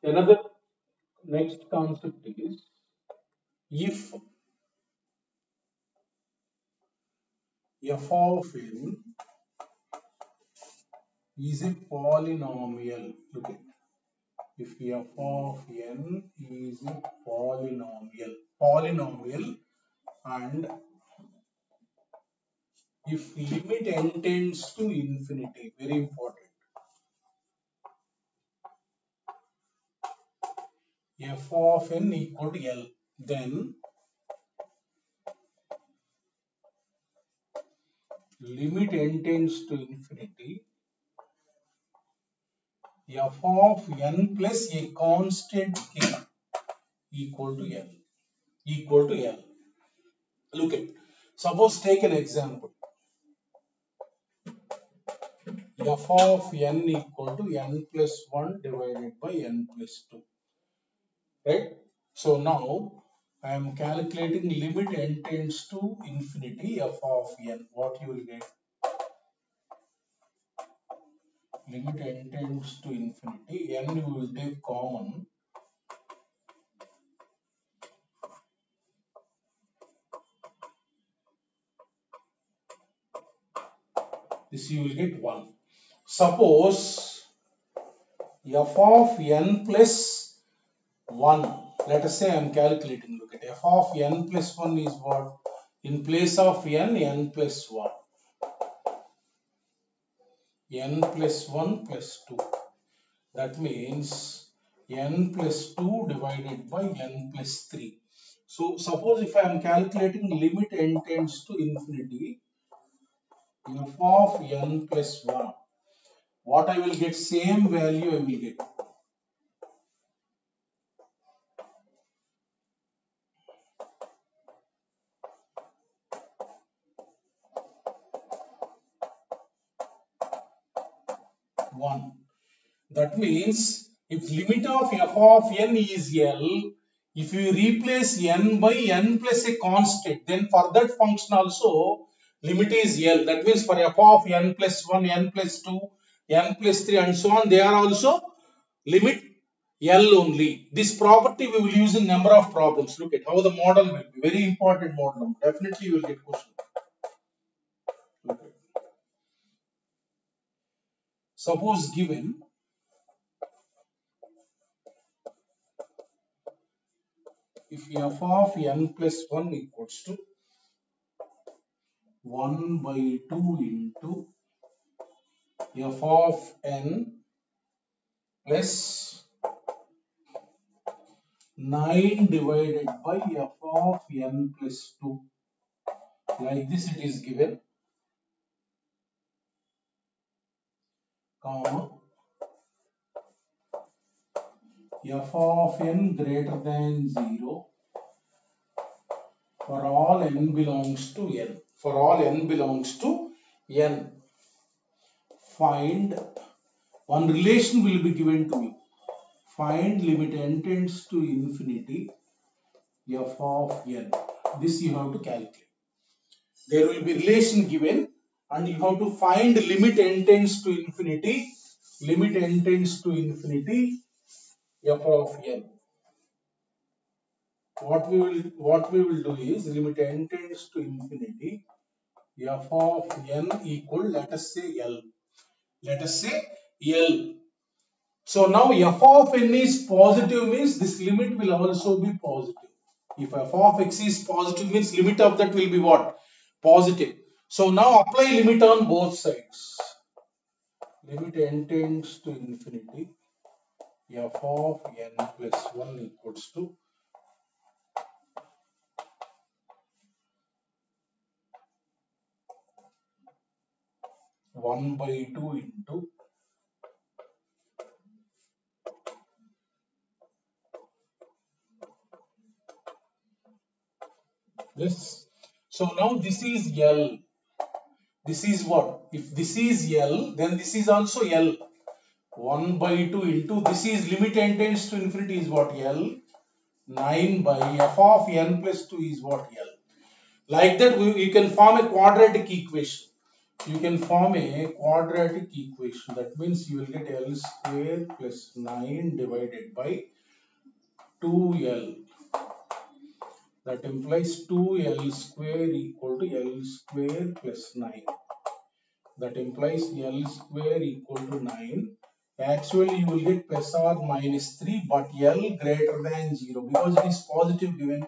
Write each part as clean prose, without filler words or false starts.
Another next concept is if f of n is a polynomial. Look at if f of n is a polynomial, and if limit n tends to infinity, very important. F of n equal to L, then limit n tends to infinity, f of n plus a constant k equal to L. Look at, suppose take an example. F of n equal to n plus 1 divided by n plus 2. Right? So now I am calculating limit n tends to infinity f of n. What you will get? Limit n tends to infinity, n you will take common. This you will get 1. Suppose f of n plus 1. Let us say I am calculating. Look at f of n plus 1 is what? In place of n plus 1. N plus 1 plus 2. That means n plus 2 divided by n plus 3. So suppose if I am calculating limit n tends to infinity, f of n plus 1, what I will get? Same value I will get. One. That means if limit of f of n is L, if you replace n by n plus a constant, then for that function also limit is L. That means for f of n plus 1, n plus 2, n plus 3 and so on, they are also limit L only. This property we will use in number of problems. Look at how the model will be. Very important model. Definitely you will get question. Look at. Suppose given if f of n plus 1 equals to 1 by 2 into f of n plus 9 divided by f of n plus 2. Like this it is given, comma, f of n greater than 0 for all n belongs to n. For all n belongs to n. Find, one relation will be given to you. Find limit n tends to infinity f of n. This you have to calculate. There will be relation given and you have to find limit n tends to infinity. Limit n tends to infinity f of n. What we will do is limit n tends to infinity f of n equal, let us say L. Let us say L. So now f of n is positive means this limit will also be positive. If f of x is positive means limit of that will be what? Positive. So now apply limit on both sides. Limit n tends to infinity f of n plus 1 equals to 1 by 2 into this. So now this is L. This is what? If this is L, then this is also L. 1 by 2 into this is limit n tends to infinity is what? L. 9 by f of n plus 2 is what? L. Like that you can form a quadratic equation. you can form a quadratic equation. That means you will get L square plus 9 divided by 2L. That implies 2L square equal to L square plus 9. That implies L square equal to 9. Actually, you will get plus or minus 3, but L greater than 0 because it is positive given.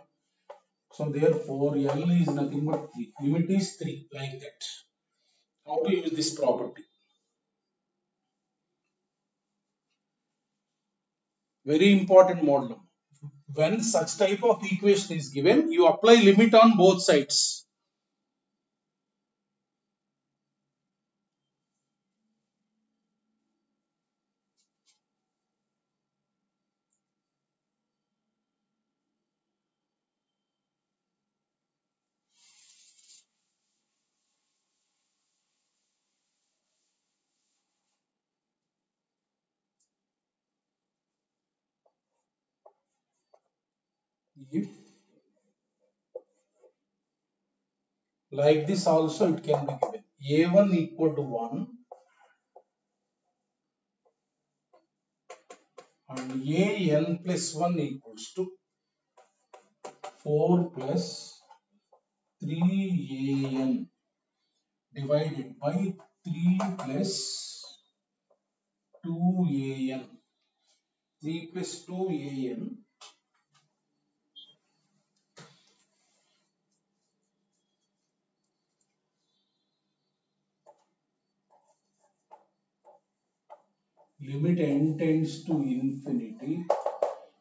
So, therefore, L is nothing but 3. Limit is 3, like that. How to use this property? Very important model. When such type of equation is given, you apply limit on both sides. If like this also it can be given. A1 equal to 1 and an plus 1 equals to 4 plus 3an divided by 3 plus 2an. 3 plus 2an limit n tends to infinity.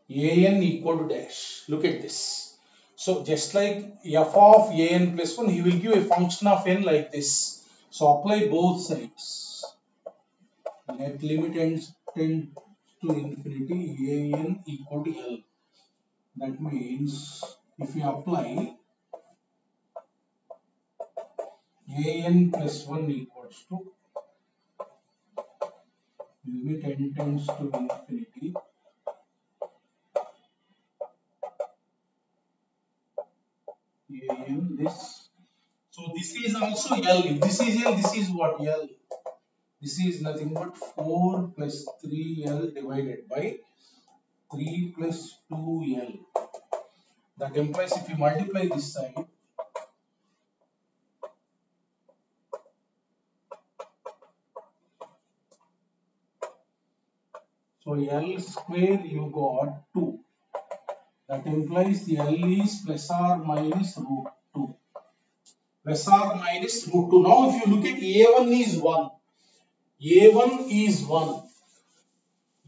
An equal to dash. Look at this. So just like f of an plus 1, he will give a function of n like this. So apply both sides. Let limit n tend to infinity, an equal to L. That means if you apply an plus 1 equals to limit n tends to infinity, an this. So this is also L. If this is L, this is what L. This is nothing but 4 plus 3L divided by 3 plus 2L. That implies if you multiply this side, so L square you got 2. That implies the L is plus or minus root 2. Plus or minus root 2. Now if you look at A1 is 1. A1 is 1.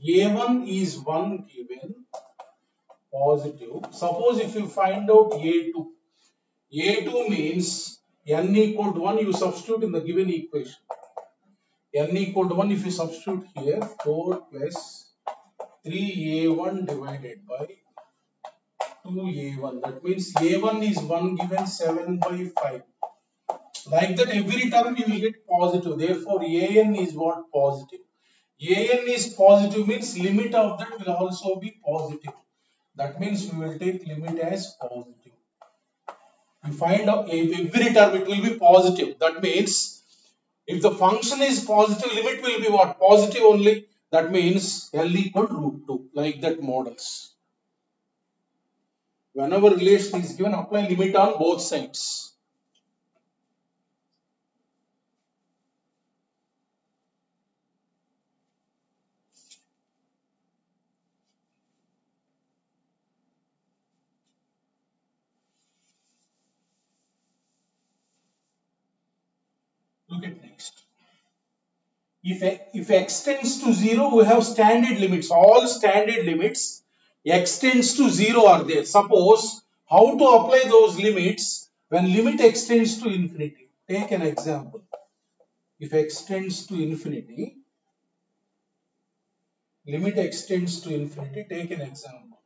A1 is 1 given positive. Suppose if you find out A2. A2 means n equal to 1, you substitute in the given equation. N equal to 1, if you substitute here, 4 plus 3A1 divided by 2A1. That means A1 is 1 given 7 by 5. Like that, every term you will get positive. Therefore, an is what? Positive. An is positive means limit of that will also be positive. That means we will take limit as positive. You find out every term it will be positive. That means if the function is positive, limit will be what? Positive only. That means L equal to root 2. Like that models. Whenever relation is given, apply limit on both sides. Look at next. If x tends to 0, we have standard limits. All standard limits x tends to 0 are there. Suppose how to apply those limits when limit x tends to infinity. Take an example. If x tends to infinity, limit x tends to infinity, take an example.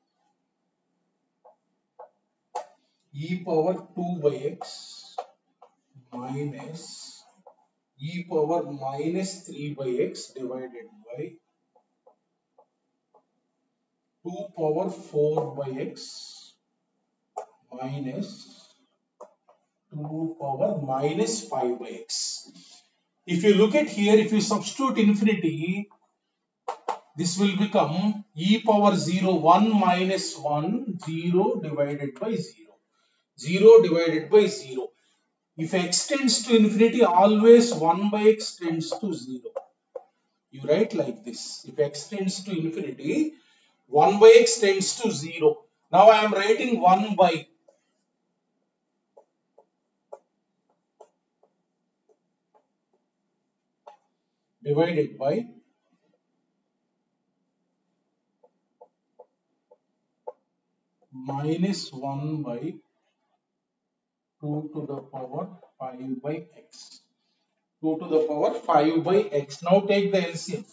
E power 2 by x minus e power minus 3 by x divided by 2 power 4 by x minus 2 power minus 5 by x. If you look at here, if you substitute infinity, this will become e power 0, 1 minus 1, 0 divided by 0. 0 divided by 0. If x tends to infinity, always 1 by x tends to 0. You write like this. If x tends to infinity, 1 by x tends to 0. Now I am writing 1 by divided by minus 1 by 2 to the power 5 by x. 2 to the power 5 by x. Now take the LCM.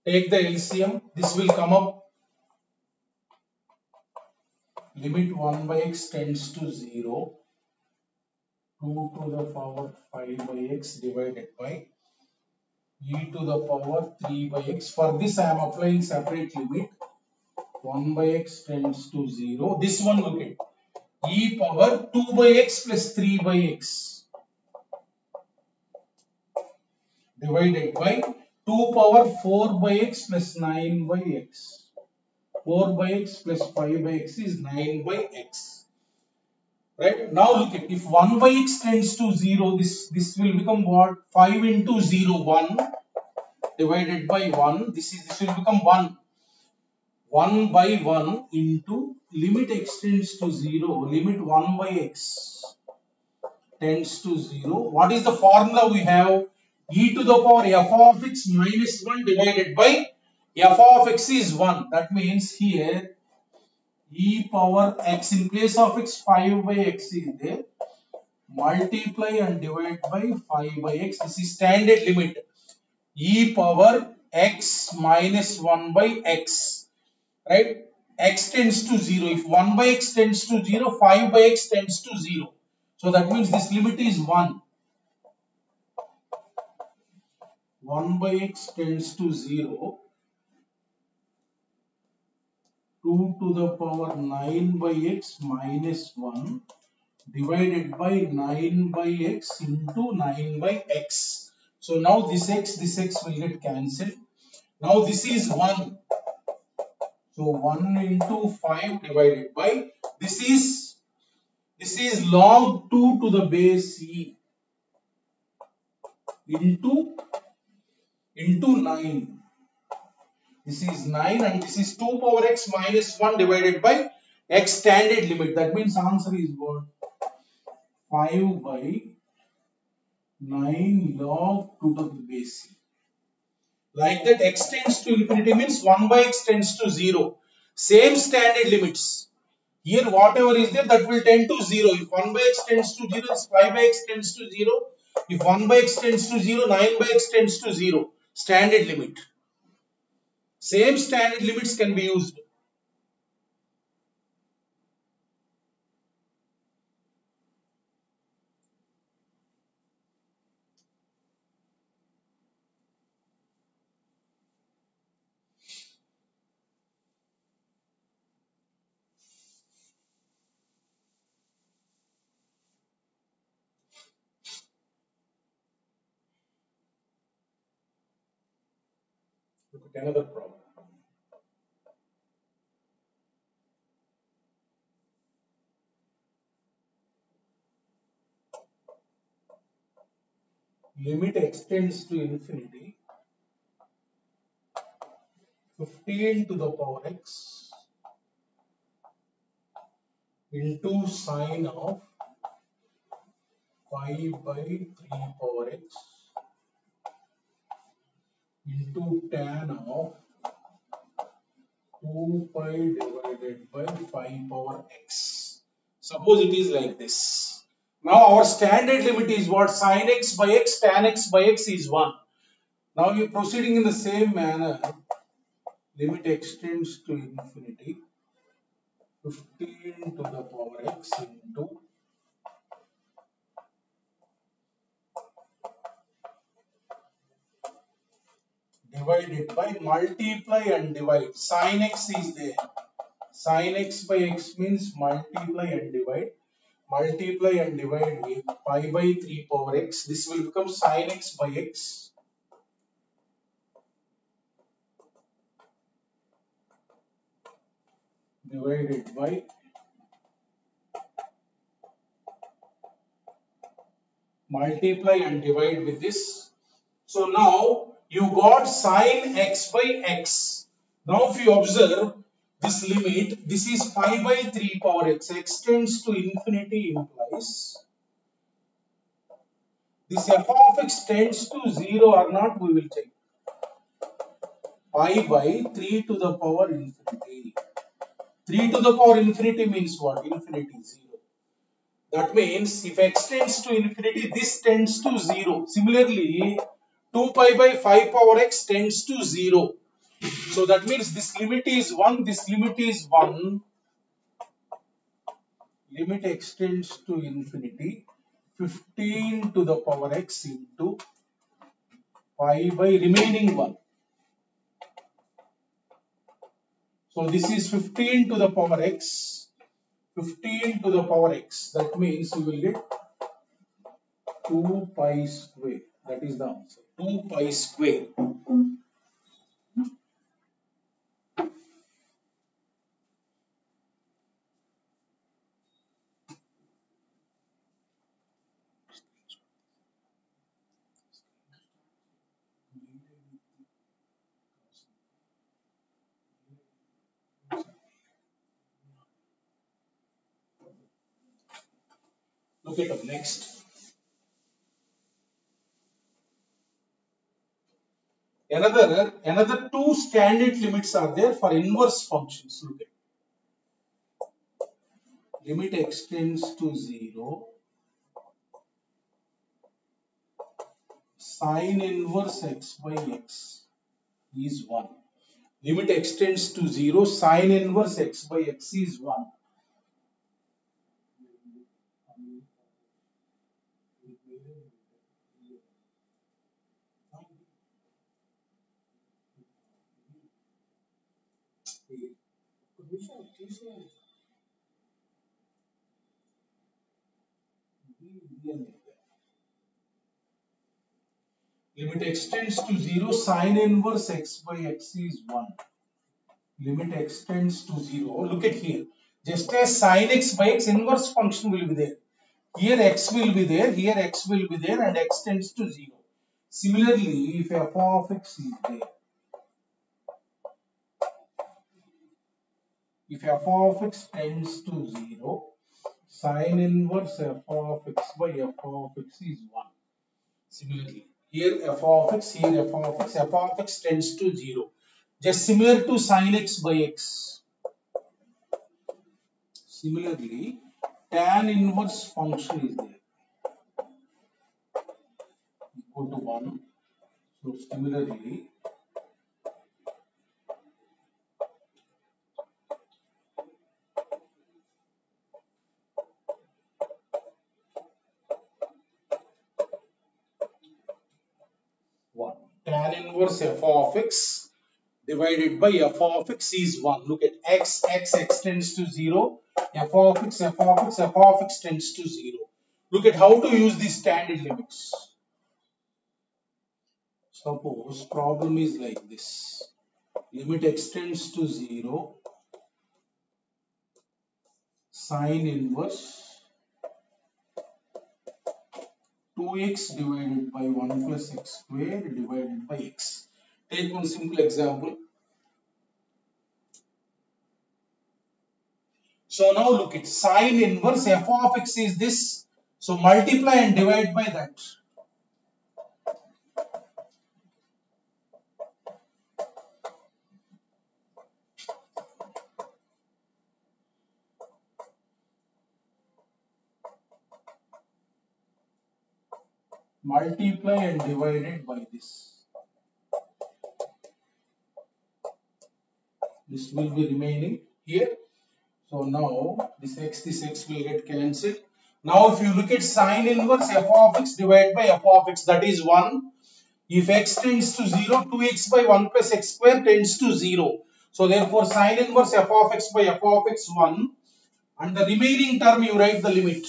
Take the LCM. This will come up. Limit 1 by x tends to 0. 2 to the power 5 by x divided by e to the power 3 by x. For this I am applying separate limit. 1 by x tends to 0. This one look at. E power 2 by x plus 3 by x divided by 2 power 4 by x plus 9 by x. 4 by x plus 5 by x is 9 by x. Right? Now look at, if 1 by x tends to 0, this will become what? 5 into 0, 1 divided by 1. This will become 1. 1 by 1 into limit x tends to 0, limit 1 by x tends to 0. What is the formula we have? E to the power f of x minus 1 divided by f of x is 1. That means here e power x in place of x 5 by x is there. Multiply and divide by 5 by x. This is standard limit. E power x minus 1 by x. Right? X tends to 0. If 1 by x tends to 0, 5 by x tends to 0. So that means this limit is 1. 1 by x tends to 0. 2 to the power 9 by x minus 1 divided by 9 by x into 9 by x. So now this x will get cancelled. Now this is 1. So 1 into 5 divided by, this is log 2 to the base e into 9. This is 9 and this is 2 power x minus 1 divided by x standard limit. That means answer is what? 5 by 9 log 2 to the base c. Like that, x tends to infinity means 1 by x tends to 0. Same standard limits. Here whatever is there, that will tend to 0. If 1 by x tends to 0, 5 by x tends to 0. If 1 by x tends to 0, 9 by x tends to 0. Standard limit. Same standard limits can be used. Look at another problem. Limit x tends to infinity. 15 to the power x into sine of 5 by 3 power x into tan of 2 pi divided by 5 power x. Suppose it is like this. Now our standard limit is what? Sin x by x, tan x by x is 1. Now we are proceeding in the same manner. Limit x tends to infinity. 15 to the power x into divided by multiply and divide. Sin x is there. Sin x by x means multiply and divide. multiply and divide with pi by 3 power x. This will become sin x by x. Divided by multiply and divide with this. So now you got sin x by x. Now if you observe this limit, this is pi by 3 power x. X tends to infinity implies this f of x tends to 0 or not, we will check. Pi by 3 to the power infinity. 3 to the power infinity means what? Infinity, 0. That means if x tends to infinity, this tends to 0. Similarly, 2 pi by 5 power x tends to 0. So that means this limit is 1, this limit is 1. Limit extends to infinity. 15 to the power x into pi by remaining 1. So this is 15 to the power x. 15 to the power x. That means we will get 2 pi square. That is the answer. 2 pi square. Look it up next. Another two standard limits are there for inverse functions. Look at. Limit extends to 0. Sin inverse x by x is 1. Limit extends to 0. Sin inverse x by x is 1. Limit extends to 0. Sin inverse x by x is 1. Limit extends to 0. Look at here. Just as sin x by x, inverse function will be there. Here x will be there, here x will be there, and x tends to 0. Similarly, if f of x is there, if f of x tends to 0, sin inverse f of x by f of x is 1. Similarly, here f of x, here f of x, f of x tends to 0. Just similar to sin x by x. Similarly, tan inverse function is there, equal to 1. So similarly, tan inverse f of x divided by f of x is 1. Look at x tends to 0. F of x tends to 0. Look at how to use these standard limits. Suppose problem is like this. Limit extends to 0. Sin inverse 2x divided by 1 plus x square divided by x. Take one simple example. So now look at sin inverse f of x is this. So multiply and divide by that. Multiply and divide it by this. This will be remaining here. So now this x will get cancelled. Now if you look at sin inverse f of x divided by f of x, that is 1. If x tends to 0, 2x by 1 plus x square tends to 0. So therefore sin inverse f of x by f of x 1. And the remaining term you write the limit.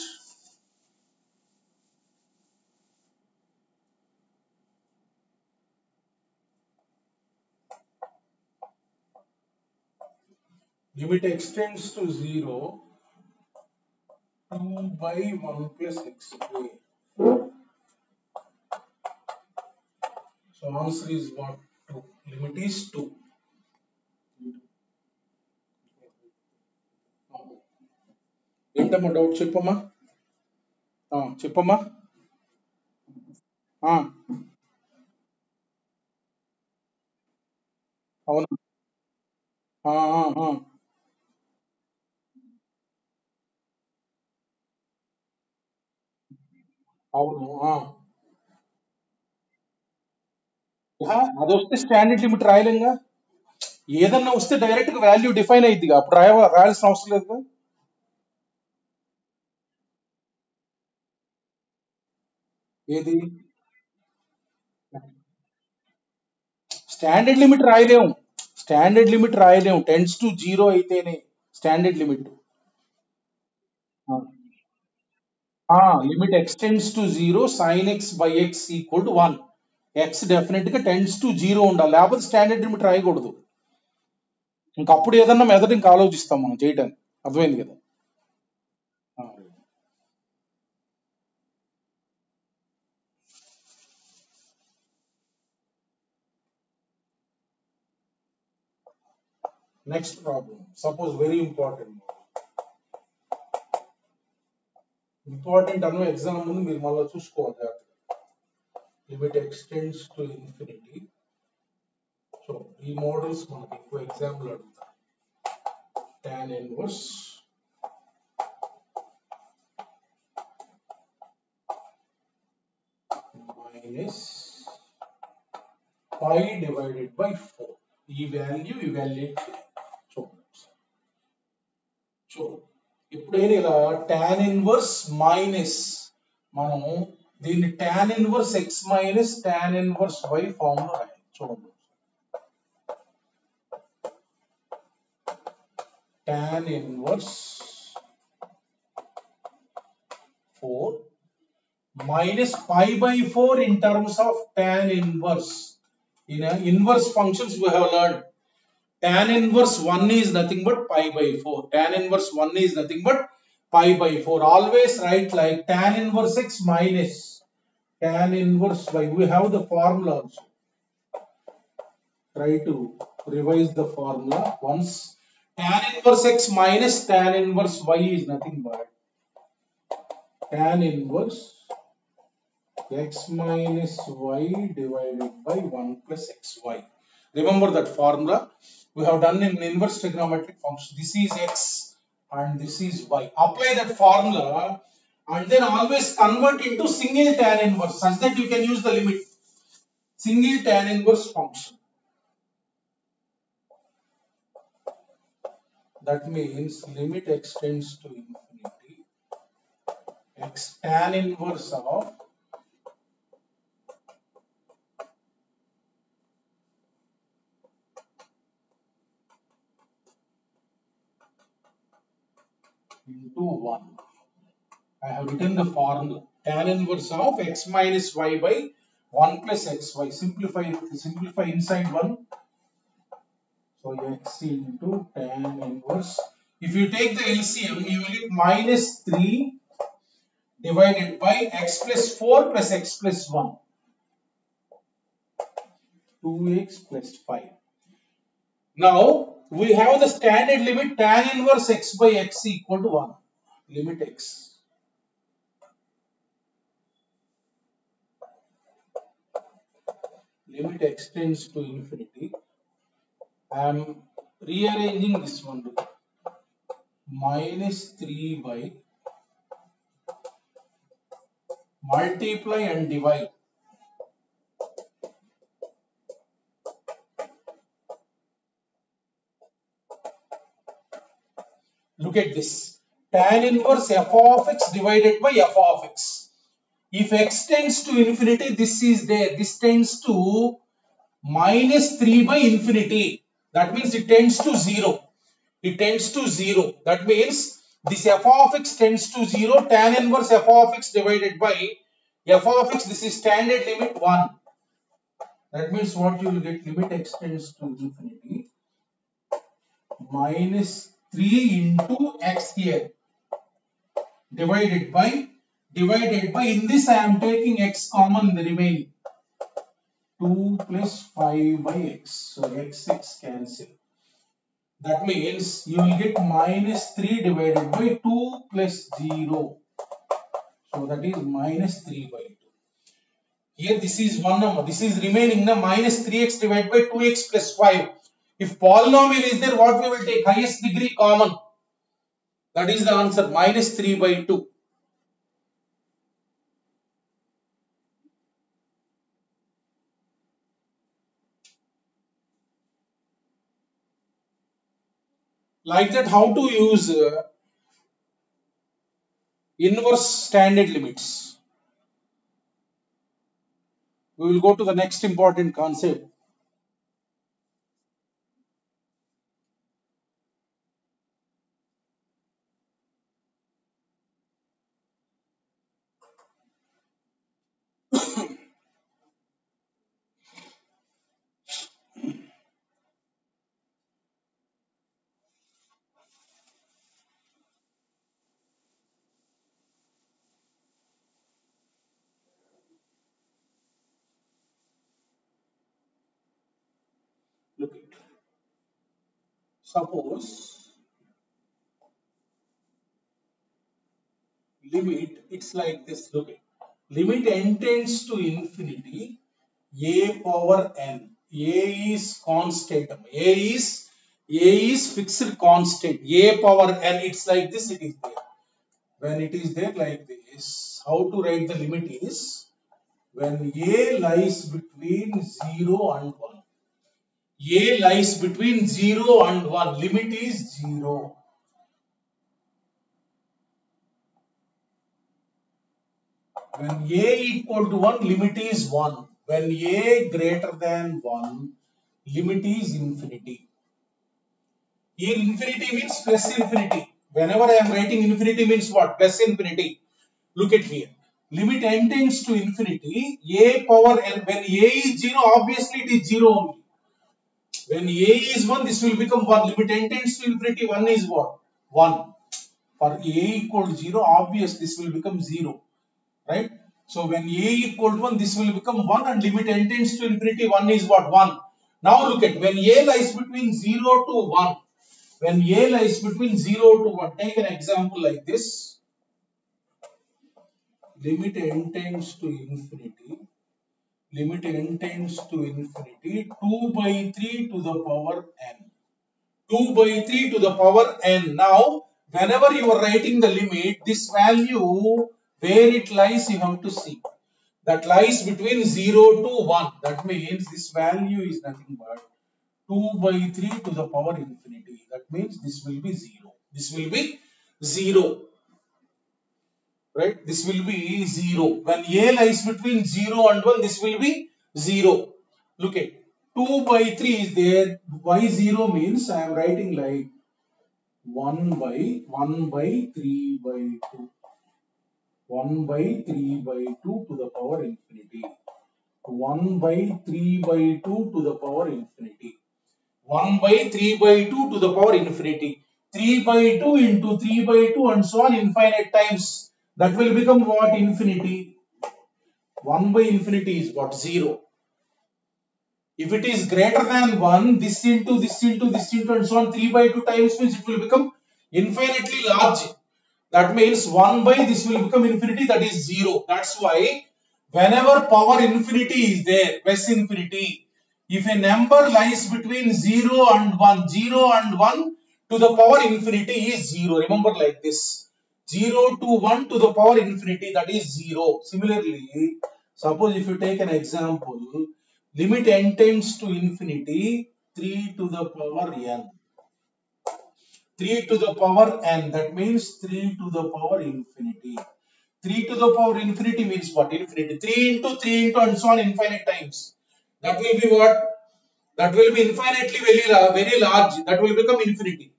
limit extends to 0, 2 by 1 plus x square. So answer is what? 2. Limit is 2. ఏంటమ్మా doubt చెప్పమ్మా. చెప్పమ్మా. అవును. అవును. అది వస్తే standard limit రాయలేంగా. ఏదన్నా వస్తే direct గా వాల్యూ డిఫైన్ అయ్యిద్దిగా, అప్పుడు రాయాల్సిన అవసరం లేదు. ఏది స్టాండర్డ్ లిమిట్ రాయలేము. స్టాండర్డ్ లిమిట్ రాయలేము. టెన్స్ టు 0 అయితేనే standard limit. Limit extends to 0 sin x by x equal to 1. X డెఫినెట్ గా టెన్స్ టు 0 ఉండాలి, లేకపోతే స్టాండర్డ్ లిమిట్ రాయకూడదు. ఇంకప్పుడు ఏదన్నా మెథడ్ ఇంకా ఆలోచిస్తాం మనం చేయడానికి. అర్థమైంది కదా. Next problem, suppose very important. Important అన్న ఎగ్జామ్ ముందు మీరు మళ్ళీ చూసుకోవాలి. Limit extends to infinity. So ఈ మోడల్స్ మనకి ఎక్కువ ఎగ్జాంపుల్ అడుగుతారు. tan inverse minus pi divided by 4. ఈ వాల్యూ ఇవాల్యుయేట్ చూడండి. సో ఎప్పుడైనా ఇలా tan ఇన్వర్స్ మైనస్, మనం దీన్ని tan inverse x minus tan inverse y form లో రాయాలి. చూడండి, tan ఇన్వర్స్ 4 minus pi by 4 in terms of tan inverse. In inverse functions we have learned tan inverse 1 is nothing but pi by 4. Tan inverse 1 is nothing but pi by 4. Always write like tan inverse x minus tan inverse y. We have the formula also. Try to revise the formula once. Tan inverse x minus tan inverse y is nothing but tan inverse x minus y divided by 1 plus xy. Remember that formula we have done in inverse trigonometric function. This is x and this is y. Apply that formula and then always convert into single tan inverse such that you can use the limit. Single tan inverse function. That means limit extends to infinity. X tan inverse of into 1. I have written the formula. Tan inverse of x minus y by 1 plus xy. Simplify inside 1. So x into tan inverse. If you take the LCM, you will get minus 3 divided by x plus 4 plus x plus 1. 2x plus 5. Now we have the standard limit tan inverse x by x equal to 1. Limit x. Limit extends to infinity. I am rearranging this one. Minus 3 by multiply and divide. Look at this. Tan inverse f of x divided by f of x. If x tends to infinity, this is there. This tends to minus 3 by infinity. That means it tends to 0. It tends to 0. That means this f of x tends to 0. Tan inverse f of x divided by f of x. This is standard limit 1. That means what you will get, limit x tends to infinity. minus 3 into x here divided by in this I am taking x common in the remaining 2 plus 5 by x. So x cancel. That means you will get minus 3 divided by 2 plus 0. So that is minus 3 by 2. Here this is one number. This is remaining now minus 3x divided by 2x plus 5. If polynomial is there, what we will take? Highest degree common. That is the answer, minus 3 by 2. Like that, how to use inverse standard limits. We will go to the next important concept. Look at. Suppose limit, it's like this. Look at. Limit n tends to infinity, a power n. A is constant. A is fixed constant. A power n. It's like this. It is there. When it is there like this, how to write the limit is when a lies between 0 and 1. A lies between 0 and 1. Limit is 0. When a equal to 1, limit is 1. When a greater than 1, limit is infinity. Here infinity means plus infinity. Whenever I am writing infinity means what? Plus infinity. Look at here. Limit n tends to infinity, a power n. When a is 0, obviously it is 0 only. When a is 1, this will become 1. Limit n tends to infinity, 1 is what? 1. For a equal to 0, obvious this will become 0. Right? So when a equal to 1, this will become 1 and limit n tends to infinity, 1 is what? 1. Now look at when a lies between 0 to 1. When a lies between 0 to 1, take an example like this. Limit n tends to infinity. Limit n tends to infinity. 2 by 3 to the power n. 2 by 3 to the power n. Now, whenever you are writing the limit, this value, where it lies, you have to see. That lies between 0 to 1. That means this value is nothing but 2 by 3 to the power infinity. That means this will be 0. This will be 0. Right? This will be 0. When a lies between 0 and 1, this will be 0. Look at 2 by 3 is there. Why 0 means I am writing like 1 by 3 by 2. 1 by 3 by 2 to the power infinity. 1 by 3 by 2 to the power infinity. 1 by 3 by 2 to the power infinity. 3 by 2 into 3 by 2 and so on infinite times. That will become what? Infinity. 1 by infinity is what? 0. If it is greater than 1, this into this into this into and so on 3 by 2 times means it will become infinitely large. That means 1 by this will become infinity, that is 0. That's why whenever power infinity is there, plus infinity, if a number lies between 0 and 1, 0 and 1 to the power infinity is 0. Remember like this. 0 to 1 to the power infinity, that is 0. Similarly, suppose if you take an example, limit n tends to infinity, 3 to the power n. 3 to the power n, that means 3 to the power infinity. 3 to the power infinity means what? Infinity. 3 into and so on infinite times. That will be what? That will be infinitely very large. That will become infinity.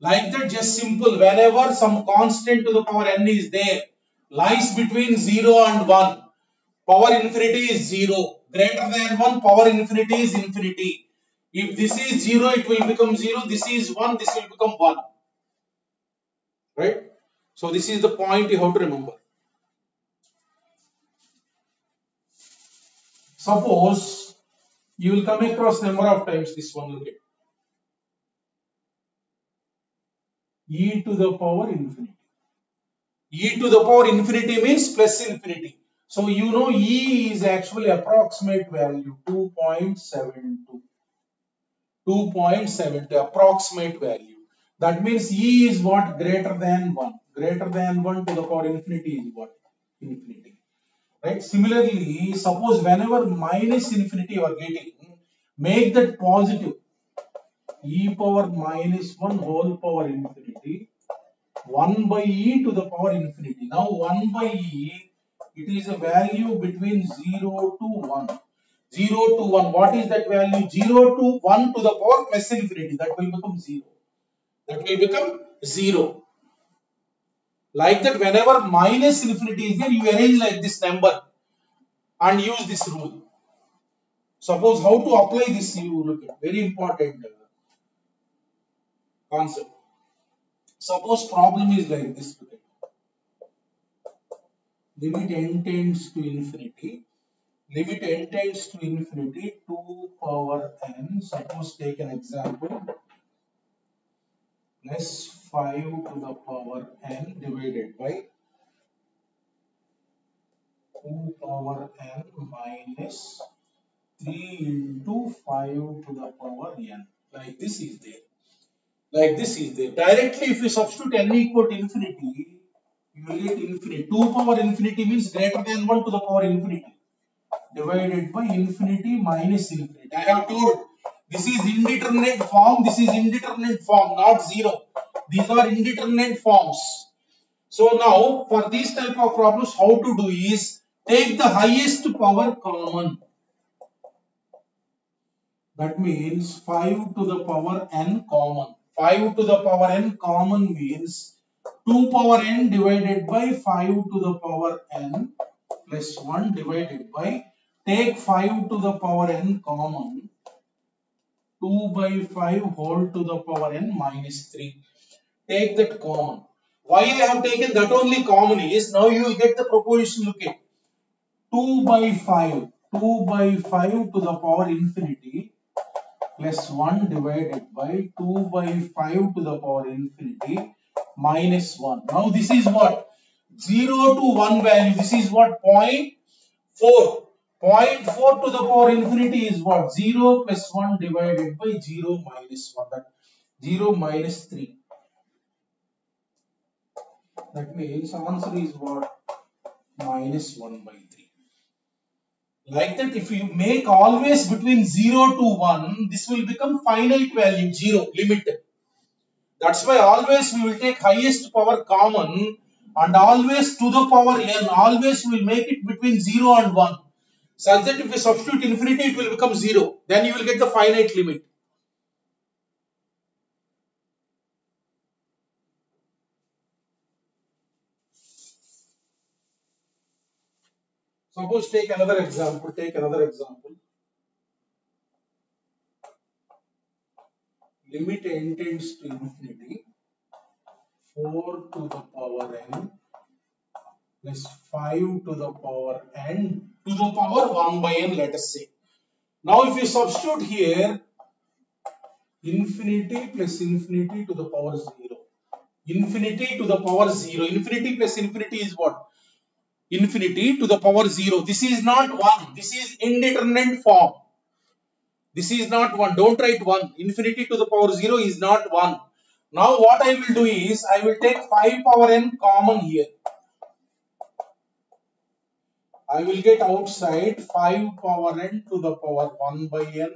Like that, just simple. Whenever some constant to the power n is there, lies between 0 and 1, power infinity is 0. Greater than 1, power infinity is infinity. If this is 0, it will become 0. This is 1, this will become 1. Right? So this is the point you have to remember. Suppose you will come across number of times this one, look at e to the power infinity. E to the power infinity means plus infinity. So you know e is actually approximate value 2.72. 2.72 approximate value. That means e is what? Greater than 1. Greater than 1 to the power infinity is what? Infinity. Right? Similarly, suppose whenever minus infinity you are getting, make that positive. E power minus 1 whole power infinity. 1 by e to the power infinity. Now 1 by e, it is a value between 0 to 1. 0 to 1. What is that value? 0 to 1 to the power plus infinity. That will become 0. That will become 0. Like that, whenever minus infinity is there, you arrange like this number and use this rule. Suppose how to apply this, you look at very important concept. Suppose problem is like this. Limit n tends to infinity. Limit n tends to infinity 2 power n. Suppose take an example. Plus 5 to the power n divided by 2 power n minus 3 into 5 to the power n. Like this is there. Like this is there. Directly if you substitute n equal to infinity, you will get infinity. 2 power infinity means greater than 1 to the power infinity. Divided by infinity minus infinity. I have told this is indeterminate form, this is indeterminate form, not 0. These are indeterminate forms. So now for these type of problems, how to do is take the highest power common. That means 5 to the power n common. 5 to the power n common means 2 power n divided by 5 to the power n plus 1 divided by, take 5 to the power n common, 2 by 5 whole to the power n minus 3. Take that common. Why I have taken that only common is, now you will get the proposition, look at 2 by 5. 2 by 5 to the power infinity plus 1 divided by 2 by 5 to the power infinity minus 1. Now this is what? 0 to 1 value. This is what? 0.4. 0.4 to the power infinity is what? 0 plus 1 divided by 0 minus 1. That 0 minus 3. That means answer is what? Minus 1 by 3. Like that, if you make always between 0 to 1, this will become finite value, 0, limited. That's why always we will take highest power common and always to the power n, always we will make it between 0 and 1. Such that if we substitute infinity, it will become 0. Then you will get the finite limit. Suppose take another example. Limit n tends to infinity. 4 to the power n plus 5 to the power n to the power 1 by n, let us say. Now if you substitute here, infinity plus infinity to the power 0. Infinity to the power 0. Infinity plus infinity is what? Infinity to the power 0. This is not 1. This is indeterminate form. This is not 1. Don't write 1. Infinity to the power 0 is not 1. Now what I will do is, I will take 5 power n common here. I will get outside 5 power n to the power 1 by n,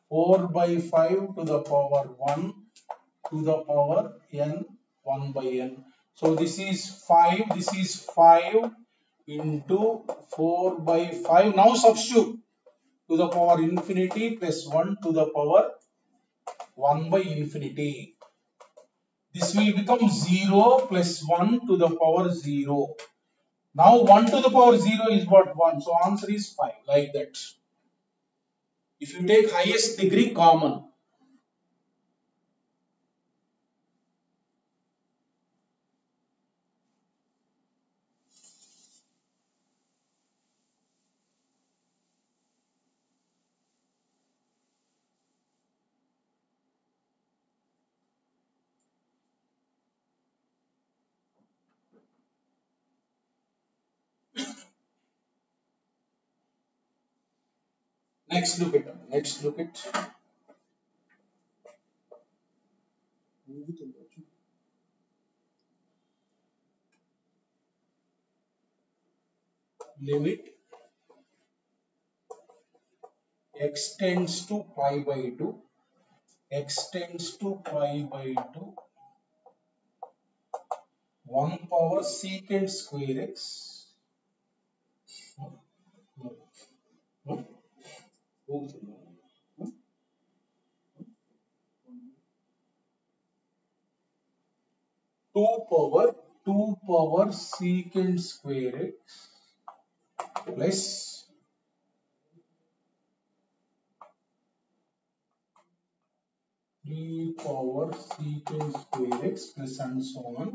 4 by 5 to the power 1 to the power n, 1 by n. So this is 5 into 4 by 5. Now substitute to the power infinity plus 1 to the power 1 by infinity. This will become 0 plus 1 to the power 0. Now 1 to the power 0 is what? 1. So answer is 5, like that. If you take highest degree common, next look at limit x tends to pi by 2, x tends to pi by 2, 1 power secant square x. Hmm? 2 power 2 power secant square x plus 3 power secant square x plus and so on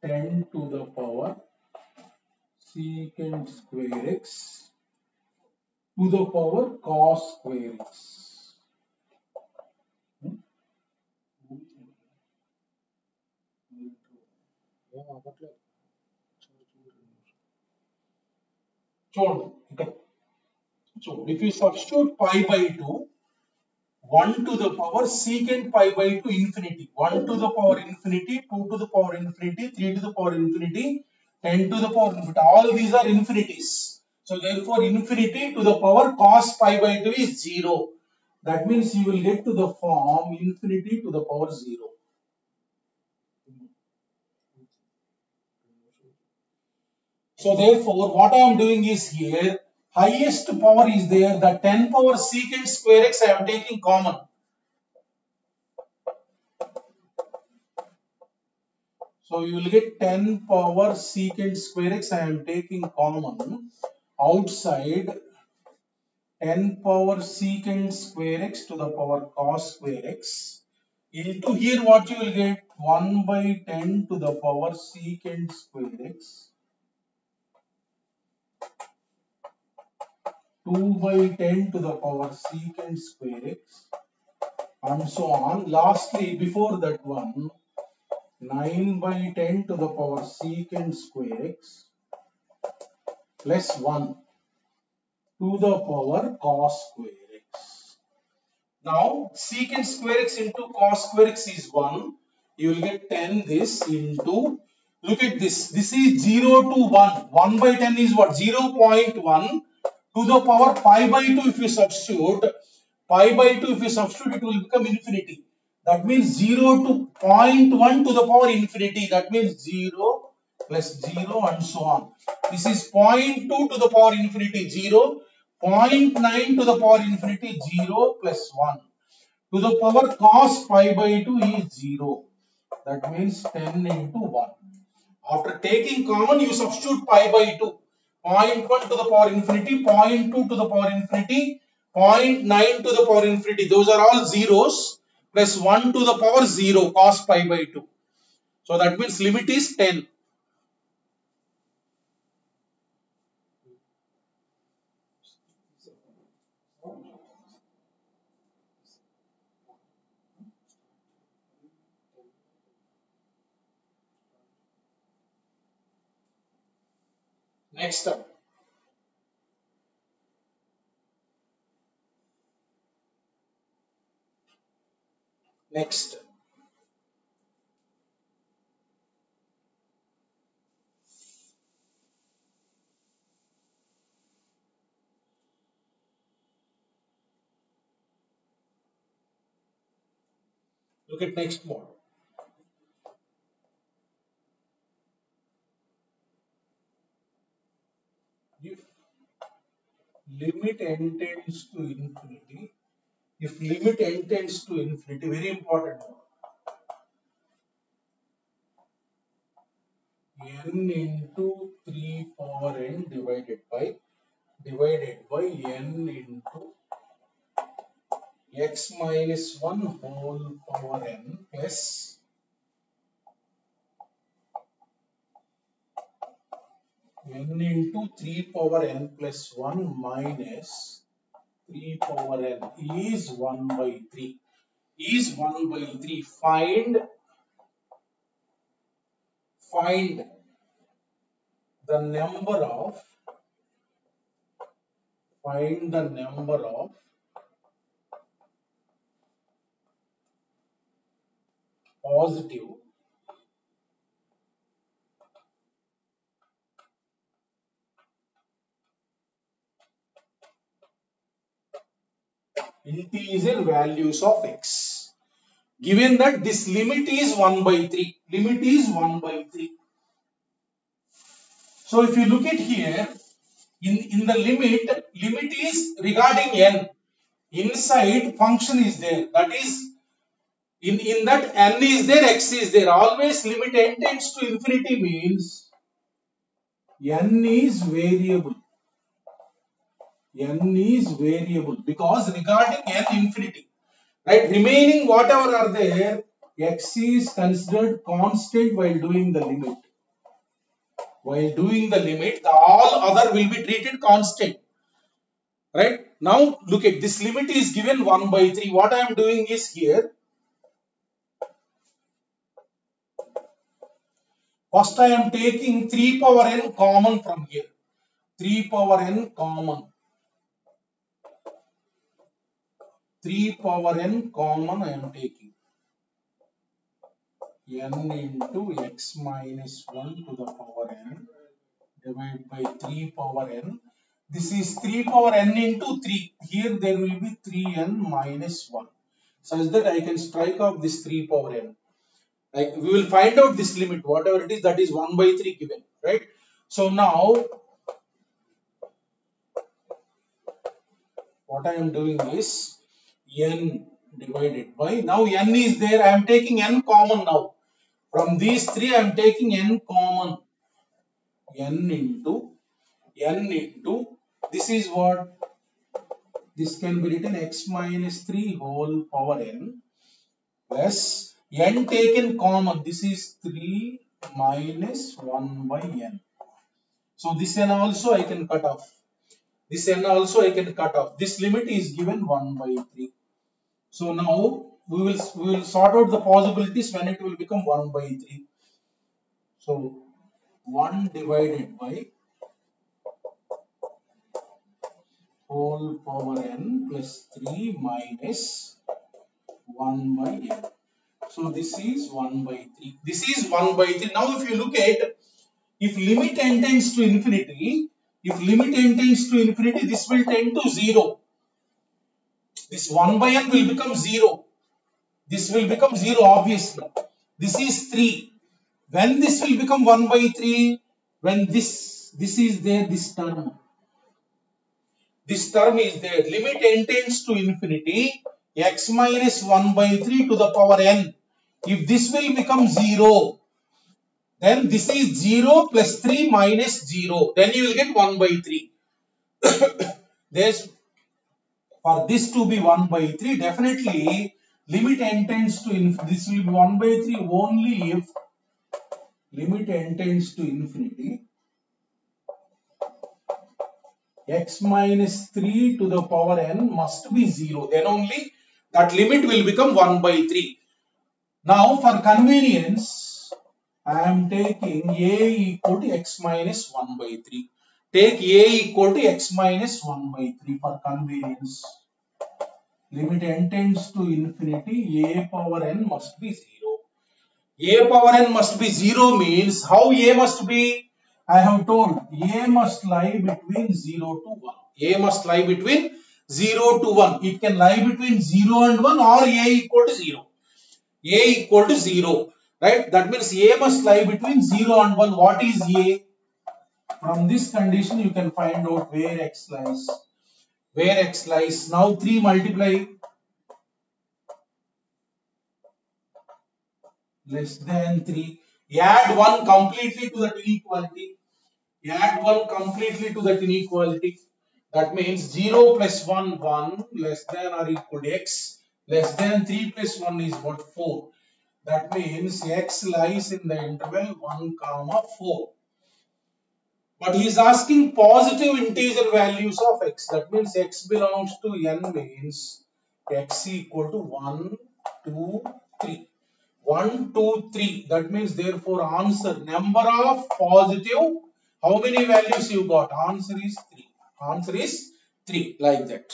10 to the power secant square x to the power cos square x. So if you substitute pi by 2, 1 to the power secant pi by 2 infinity, 1 to the power infinity, 2 to the power infinity, 3 to the power infinity, 10 to the power infinity, all these are infinities. So therefore infinity to the power cos pi by 2 is 0. That means you will get to the form infinity to the power 0. So therefore what I am doing is here, highest power is there, the 10 power secant square x I am taking common. So you will get 10 power secant square x I am taking common. Outside 10 power secant square x to the power cos square x into here what you will get 1 by 10 to the power secant square x 2 by 10 to the power secant square x and so on. Lastly, before that one, 9 by 10 to the power secant square x plus 1 to the power cos square x. Now, secant square x into cos square x is 1. You will get 10 this into, look at this. This is 0 to 1. 1 by 10 is what? 0.1 to the power pi by 2 if you substitute. Pi by 2 if you substitute it will become infinity. That means 0 to 0.1 to the power infinity. That means 0 plus 0 and so on. This is 0.2 to the power infinity 0. 0.9 to the power infinity 0 plus 1 to the power cos pi by 2 is 0. That means 10 into 1. After taking common, you substitute pi by 2. 0.1 to the power infinity, 0.2 to the power infinity, 0.9 to the power infinity. Those are all zeros plus 1 to the power 0 cos pi by 2. So that means limit is 10. Next up. Next. Look at next one. If limit n tends to infinity, if limit n tends to infinity, very important one. N into 3 power n divided by divided by n into x minus 1 whole power n plus n into 3 power n plus 1 minus 3 power n is 1 by 3. Is 1 by 3. Find the number of positive integer values of x. Given that this limit is 1 by 3. Limit is 1 by 3. So if you look at here, in the limit is regarding n. Inside function is there. That is, in that n is there, x is there. Always limit n tends to infinity means n is variable. N is variable because regarding n infinity. Right? Remaining whatever are there, x is considered constant while doing the limit. While doing the limit, the all other will be treated constant. Right? Now look at this limit is given 1 by 3. What I am doing is here. First I am taking 3 power n common from here. 3 power n common. 3 power n common I am taking. N into x minus 1 to the power n divided by 3 power n. This is 3 power n into 3. Here there will be 3n minus 1. Such that I can strike off this 3 power n. Like we will find out this limit, whatever it is, that is 1 by 3 given. Right? So now, what I am doing is n divided by, now n is there, I am taking n common now. From these three I am taking n common. N into, this is what? This can be written x minus 3 whole power n plus n taken common. This is 3 minus 1 by n. So this n also I can cut off. This n also I can cut off. This limit is given 1 by 3. So now we will sort out the possibilities when it will become 1 by 3. So 1 divided by whole power n plus 3 minus 1 by n. So this is 1 by 3. This is 1 by 3. Now if you look at, if limit n tends to infinity, this will tend to 0. This 1 by n will become 0. This will become 0 obviously. This is 3. When this will become 1 by 3? When this is there, this term. This term is there. Limit n tends to infinity, x minus 1 by 3 to the power n. If this will become 0, then this is 0 plus 3 minus 0. Then you will get 1 by 3. For this to be 1 by 3, definitely limit n tends to infinity. This will be 1 by 3 only if limit n tends to infinity. X minus 3 to the power n must be 0. Then only that limit will become 1 by 3. Now for convenience, I am taking a equal to x minus 1 by 3. Take a equal to x minus 1 by 3 for convenience. Limit n tends to infinity, a power n must be 0. A power n must be 0 means how a must be? I have told a must lie between 0 to 1. A must lie between 0 to 1. It can lie between 0 and 1 or a equal to 0. A equal to 0. Right? That means a must lie between 0 and 1. What is a? From this condition you can find out where x lies. Where x lies. Now 3 multiply less than 3. Add 1 completely to that inequality. Add 1 completely to that inequality. That means 0 plus 1, 1 less than or equal to x less than 3 plus 1 is what? 4. That means x lies in the interval 1 comma 4. But he is asking positive integer values of x. That means x belongs to n means x equal to 1, 2, 3. 1, 2, 3. That means therefore answer number of positive. How many values you got? Answer is 3. Answer is 3. Like that.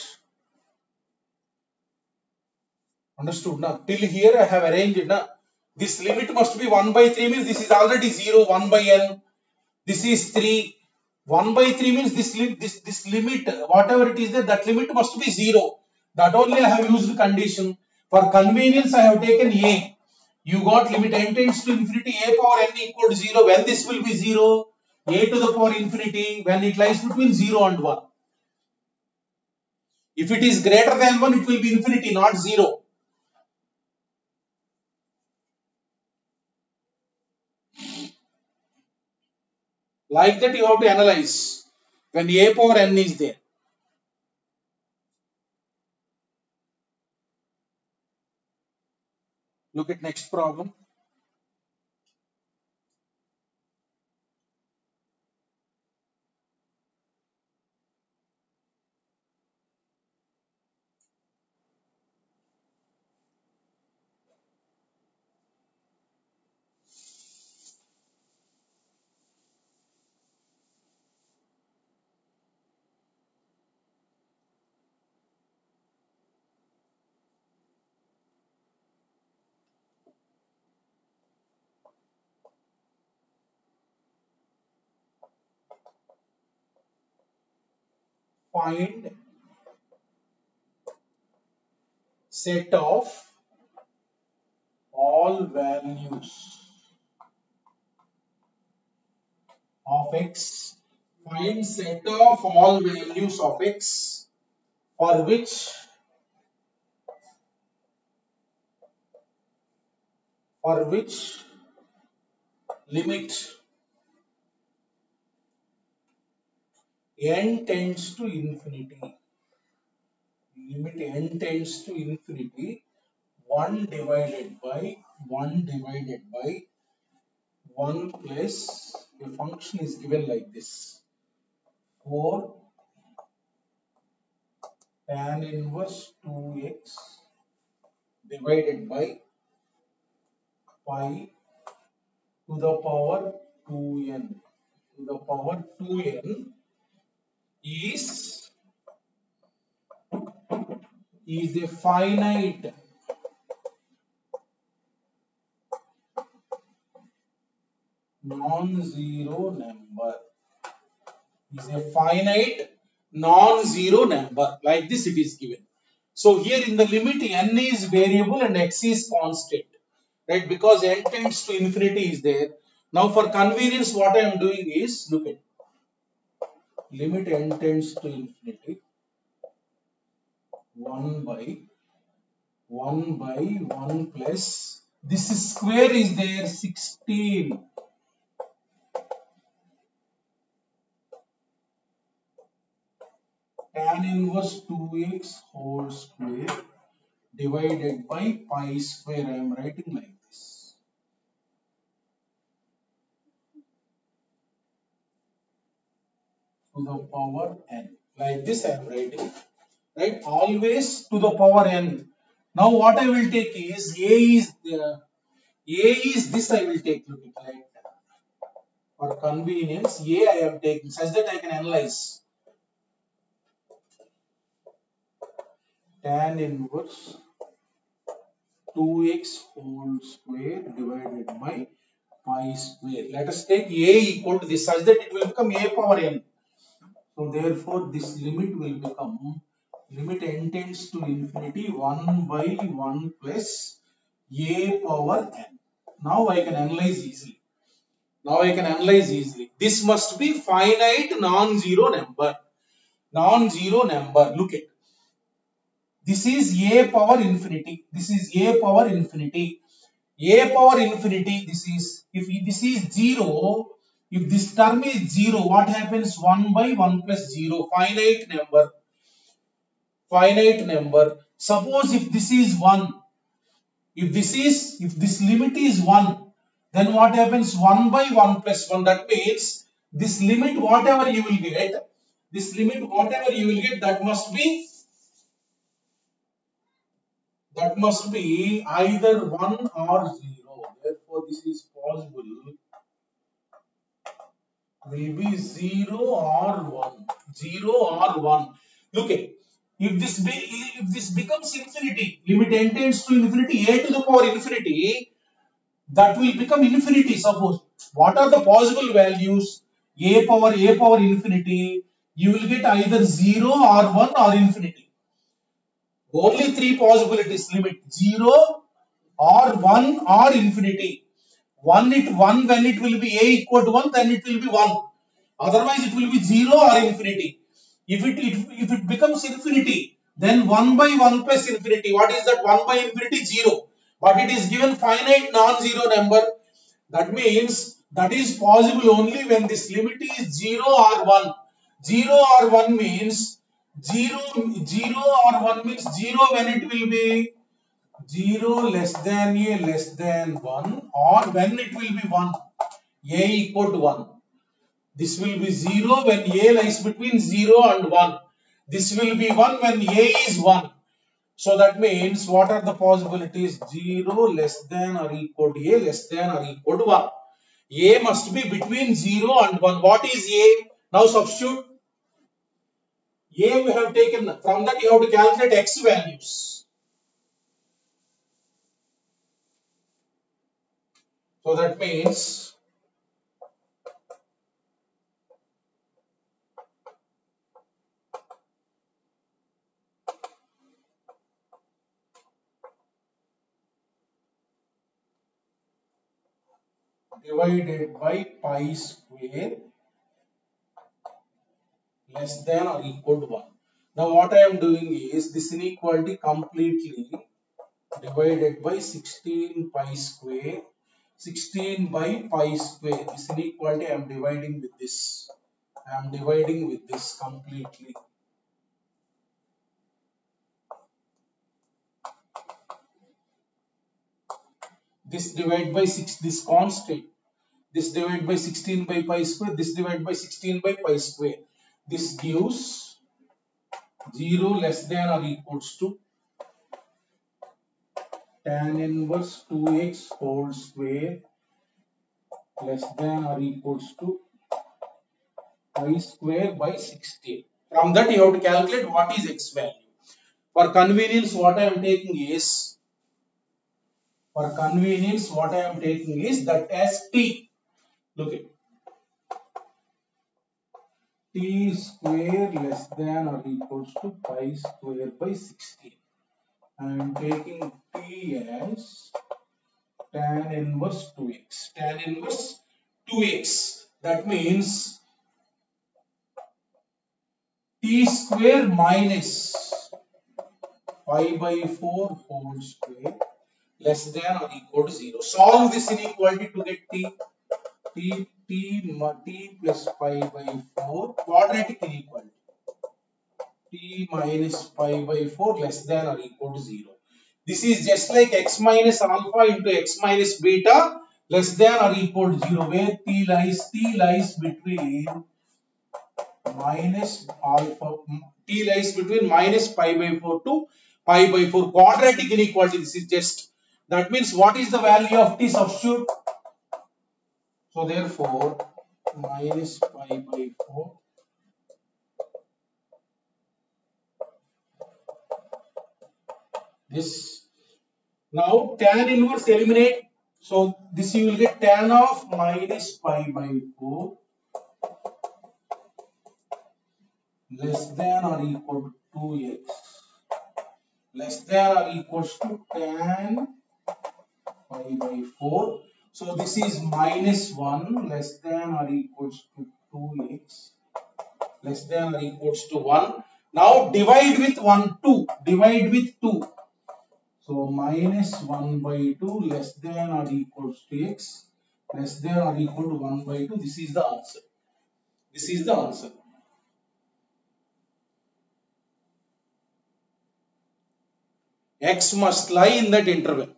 Understood now? Till here I have arranged now. This limit must be 1 by 3 means this is already 0, 1 by n. This is 3. 1 by 3 means this limit, whatever it is there, that limit must be 0. That only I have used condition. For convenience, I have taken a. You got limit n tends to infinity, a power n equal to 0. When this will be 0? A to the power infinity, when it lies between 0 and 1. If it is greater than 1, it will be infinity, not 0. Like that you have to analyze when a power n is there. Look at next problem. Find set of all values of x. Find set of all values of x for which limit n tends to infinity. Limit n tends to infinity. 1 divided by 1 plus the function is given like this. 4 tan inverse 2x divided by pi to the power 2n. To the power 2n is a finite non-zero number. Is a finite non-zero number. Like this it is given. So here in the limit n is variable and x is constant. Right? Because n tends to infinity is there. Now for convenience what I am doing is, look at limit n tends to infinity 1 by 1 plus this square is there 16 tan inverse 2x whole square divided by pi square. I am writing like this. To the power n. Like this I am writing. Right? Always to the power n. Now what I will take is a is this I will take. Look at like that. For convenience, a I am taking such that I can analyze. Tan inverse 2x whole square divided by pi square. Let us take a equal to this such that it will become a power n. So therefore this limit will become limit n tends to infinity 1 by 1 plus a power n. Now I can analyze easily. This must be finite non-zero number. Look at. This is a power infinity. This is a power infinity. This is, if this is 0, If this term is 0, what happens? 1 by 1 plus 0, finite number. Finite number. Suppose if this is 1, if this limit is 1, then what happens? 1 by 1 plus 1. That means this limit, whatever you will get, that must be either 1 or 0. Therefore, this is possible, will be 0 or 1. 0 or 1. Look at, if this becomes infinity, limit n tends to infinity, a to the power infinity, that will become infinity. Suppose, what are the possible values? A power infinity, you will get either 0 or 1 or infinity. Only three possibilities: limit 0 or 1 or infinity. 1 when it will be a equal to 1, then it will be 1. Otherwise, it will be 0 or infinity. If it becomes infinity, then 1 by 1 plus infinity. What is that? 1 by infinity? 0. But it is given finite non-zero number. That means that is possible only when this limit is 0 or 1. 0 or 1 means 0 or 1 means 0 when it will be 0 less than a less than 1, or when it will be 1, a equal to 1. This will be 0 when a lies between 0 and 1. This will be 1 when a is 1. So that means what are the possibilities? 0 less than or equal to a less than or equal to 1. A must be between 0 and 1. What is a? Now substitute. A we have taken, from that you have to calculate x values. So that means divided by pi square less than or equal to 1. Now what I am doing is this inequality completely divided by 16 pi square. 16 by pi square. This inequality I am dividing with this. I am dividing with this completely. This divide by 6, this constant. This divide by 16 by pi square. This divide by 16 by pi square. This gives 0 less than or equals to tan inverse 2x whole square less than or equals to pi square by 16. From that you have to calculate what is x value. For convenience, what I am taking is that as t. Look at t square less than or equals to pi square by 16. I am taking t as tan inverse 2x. Tan inverse 2x. That means t square minus pi by 4 whole square less than or equal to 0. Solve this inequality to get t plus pi by 4 quadratic inequality. T minus pi by 4 less than or equal to 0. This is just like x minus alpha into x minus beta less than or equal to 0, where t lies between minus alpha, t lies between minus pi by 4 to pi by 4, quadratic inequality. This is just, that means what is the value of t? Substitute. So therefore minus pi by 4 this. Now tan inverse eliminate. So this you will get tan of minus pi by 4 less than or equal to 2x less than or equals to tan pi by 4. So this is minus 1 less than or equals to 2x less than or equals to 1. Now divide with 1, 2. Divide with 2. So minus 1 by 2 less than or equals to x less than or equal to 1 by 2. This is the answer. This is the answer. X must lie in that interval.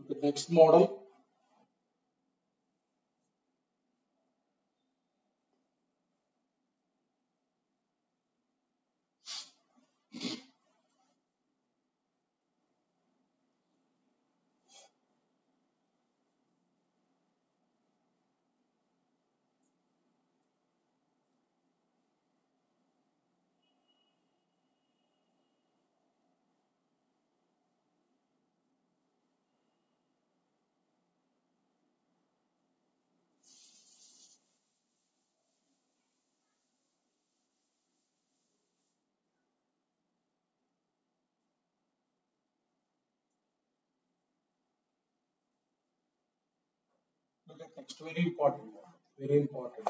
The next model. Look at next, very important. Very important.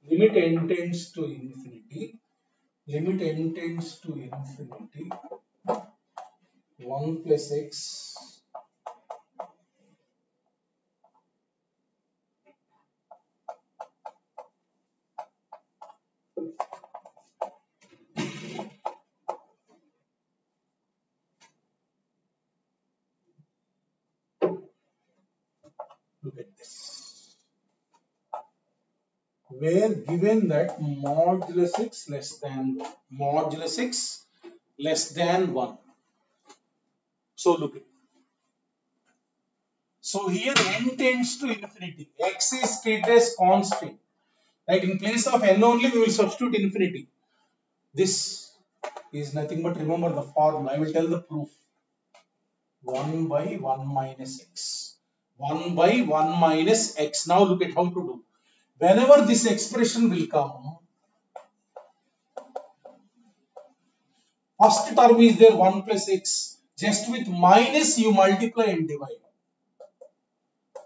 Limit n tends to infinity. Limit n tends to infinity. 1 plus x look at this. Where given that modulus x less than modulus x less than 1. So look at. So here n tends to infinity. X is treated as constant. Right? In place of n only we will substitute infinity. This is nothing but, remember the formula. I will tell the proof. 1 by 1 minus x. 1 by 1 minus x. Now look at how to do. Whenever this expression will come, first term is there 1 plus x. Just with minus you multiply and divide.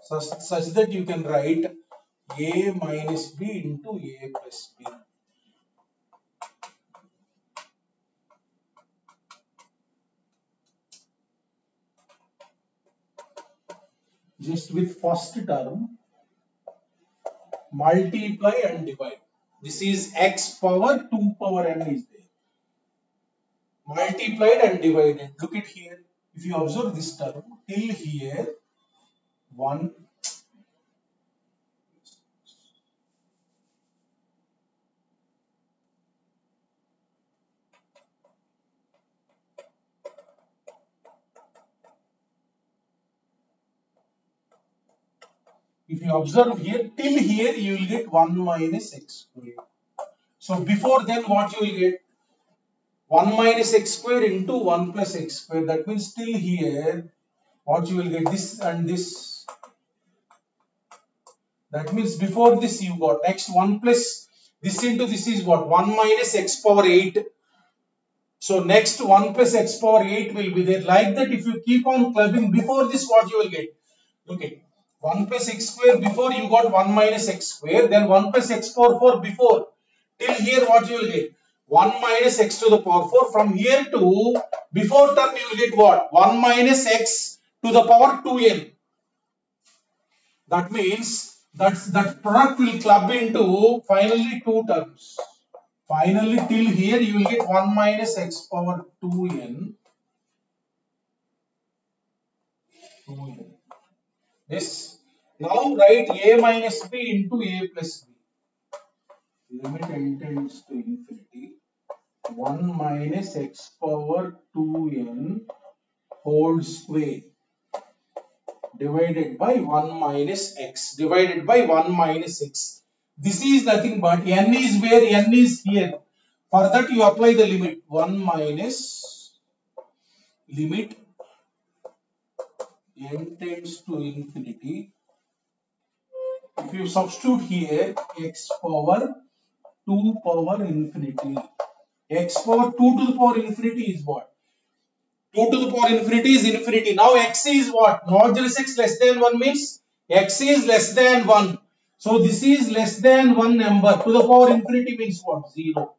Such that you can write a minus b into a plus b. Just with first term multiply and divide. This is x power 2 power n is there. Multiplied and divided. Look at here. If you observe this term till here 1. If you observe here till here you will get 1 minus x square. So before then what you will get? 1 minus x square into 1 plus x square. That means till here what you will get? This and this. That means before this you got next 1 plus this into this is what? 1 minus x power 8. So next 1 plus x power 8 will be there. Like that, if you keep on clubbing before this, what you will get? Okay, 1 plus x square before you got 1 minus x square, then 1 plus x power 4 before. Till here what you will get? 1 minus x to the power 4. From here to before term you will get what? 1 minus x to the power 2n. That means that product will club into finally two terms. Finally, till here you will get 1 minus x power 2n. This Now write a minus b into a plus b. Limit n tends to infinity. 1 minus x power 2n whole square divided by 1 minus x divided by 1 minus x. This is nothing but n is where n is here. For that you apply the limit 1 minus limit n tends to infinity. If you substitute here x power 2 power infinity, x power 2 to the power infinity is what? 2 to the power infinity is infinity. Now x is what? Modulus x less than 1 means x is less than 1. So this is less than 1 number. To the power infinity means what? 0.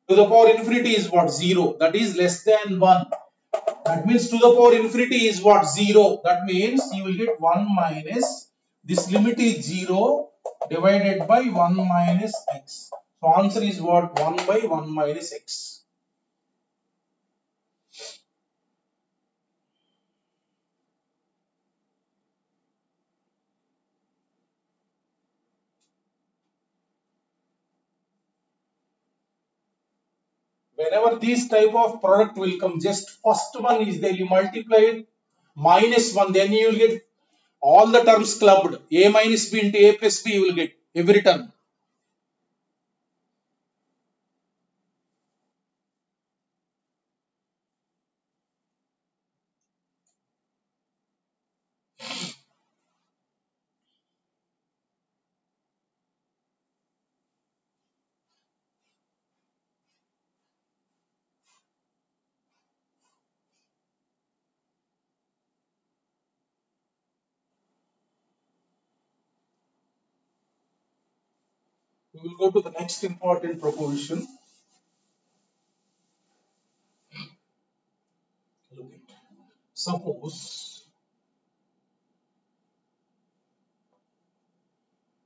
To the power infinity is what? 0. That is less than 1. That means to the power infinity is what? 0. That means you will get 1 minus, this limit is 0 divided by 1 minus x. So answer is what? 1 by 1 minus x. Whenever this type of product will come, just first one is there, you multiply it minus 1, then you will get all the terms clubbed. A minus b into a plus b you will get every term. We will go to the next important proposition. Look at. Suppose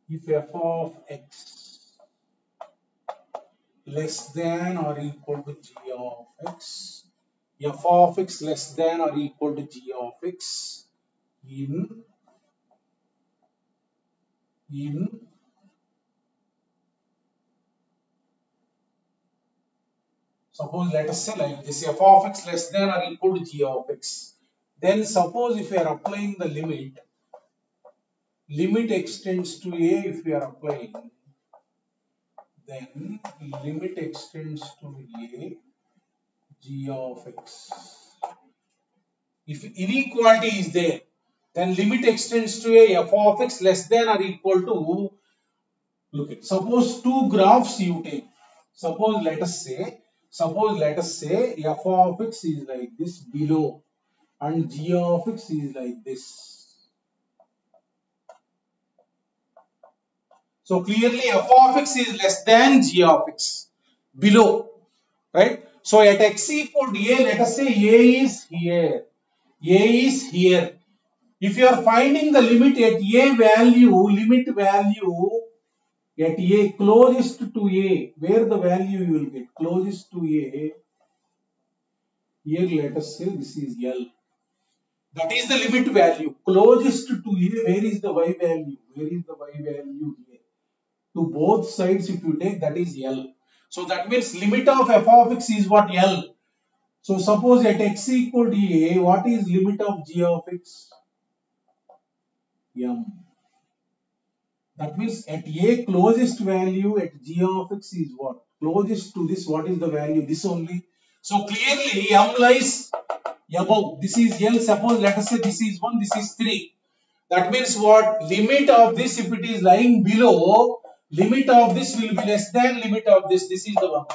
if f of x less than or equal to g of x, f of x less than or equal to g of x in suppose let us say like this, f of x less than or equal to g of x. Then suppose if we are applying the limit extends to a, if we are applying, then limit extends to a g of x. If inequality is there, then limit extends to a f of x less than or equal to, look at, suppose two graphs you take. Suppose let us say f of x is like this below and g of x is like this. So clearly f of x is less than g of x below, right? So at x equal to a, let us say a is here, a is here. If you are finding the limit at a value, limit value at a closest to a, where the value you will get closest to a, here let us say this is L. That is the limit value closest to a. Where is the y value? Where is the y value here? To both sides if you take, that is L. So that means limit of f of x is what? L. So suppose at x equal to a, what is limit of g of x? M. That means at a closest value at g of x is what? Closest to this, what is the value? This only. So clearly m lies above. This is L. Suppose let us say this is 1, this is 3. That means what? Limit of this, if it is lying below, limit of this will be less than limit of this. This is the one.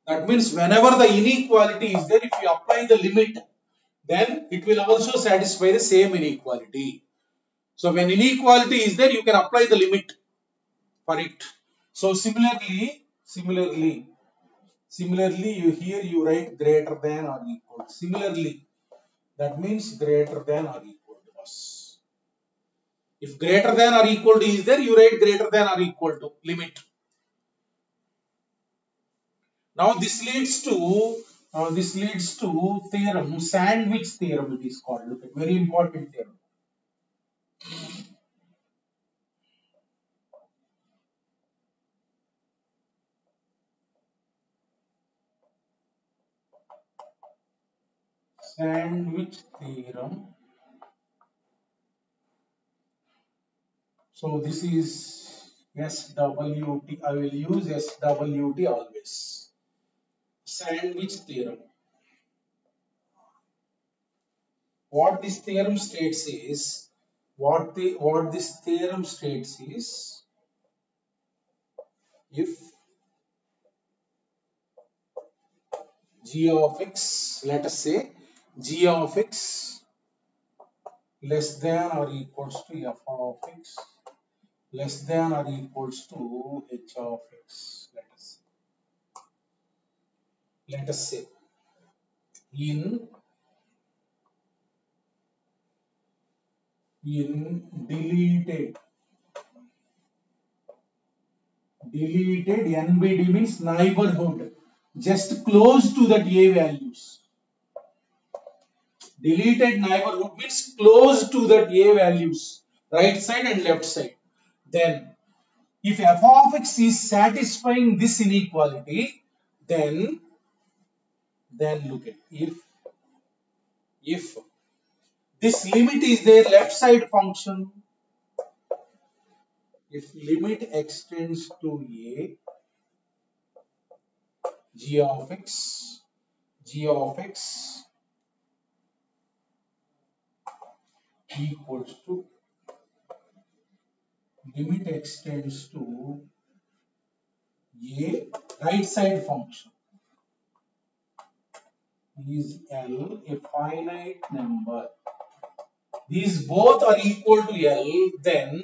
That means whenever the inequality is there, if you apply the limit, then it will also satisfy the same inequality. So when inequality is there, you can apply the limit for it. So similarly, here you write greater than or equal. Similarly, that means greater than or equal to us. If greater than or equal to is there, you write greater than or equal to limit. Now this leads to theorem, sandwich theorem it is called. Look at, very important theorem. Sandwich theorem. So this is SWT. I will use SWT always. Sandwich theorem. What this theorem states is, what this theorem states is, if g of x, let us say g of x less than or equals to f of x less than or equals to h of x, let us say in deleted NBD means neighborhood, just close to that a values. Deleted neighborhood means close to that a values, right side and left side. Then if f of x is satisfying this inequality, then look at, if this limit is their left side function, if limit extends to a, g of x equals to, limit extends to a right side function is L a finite number, these both are equal to L, then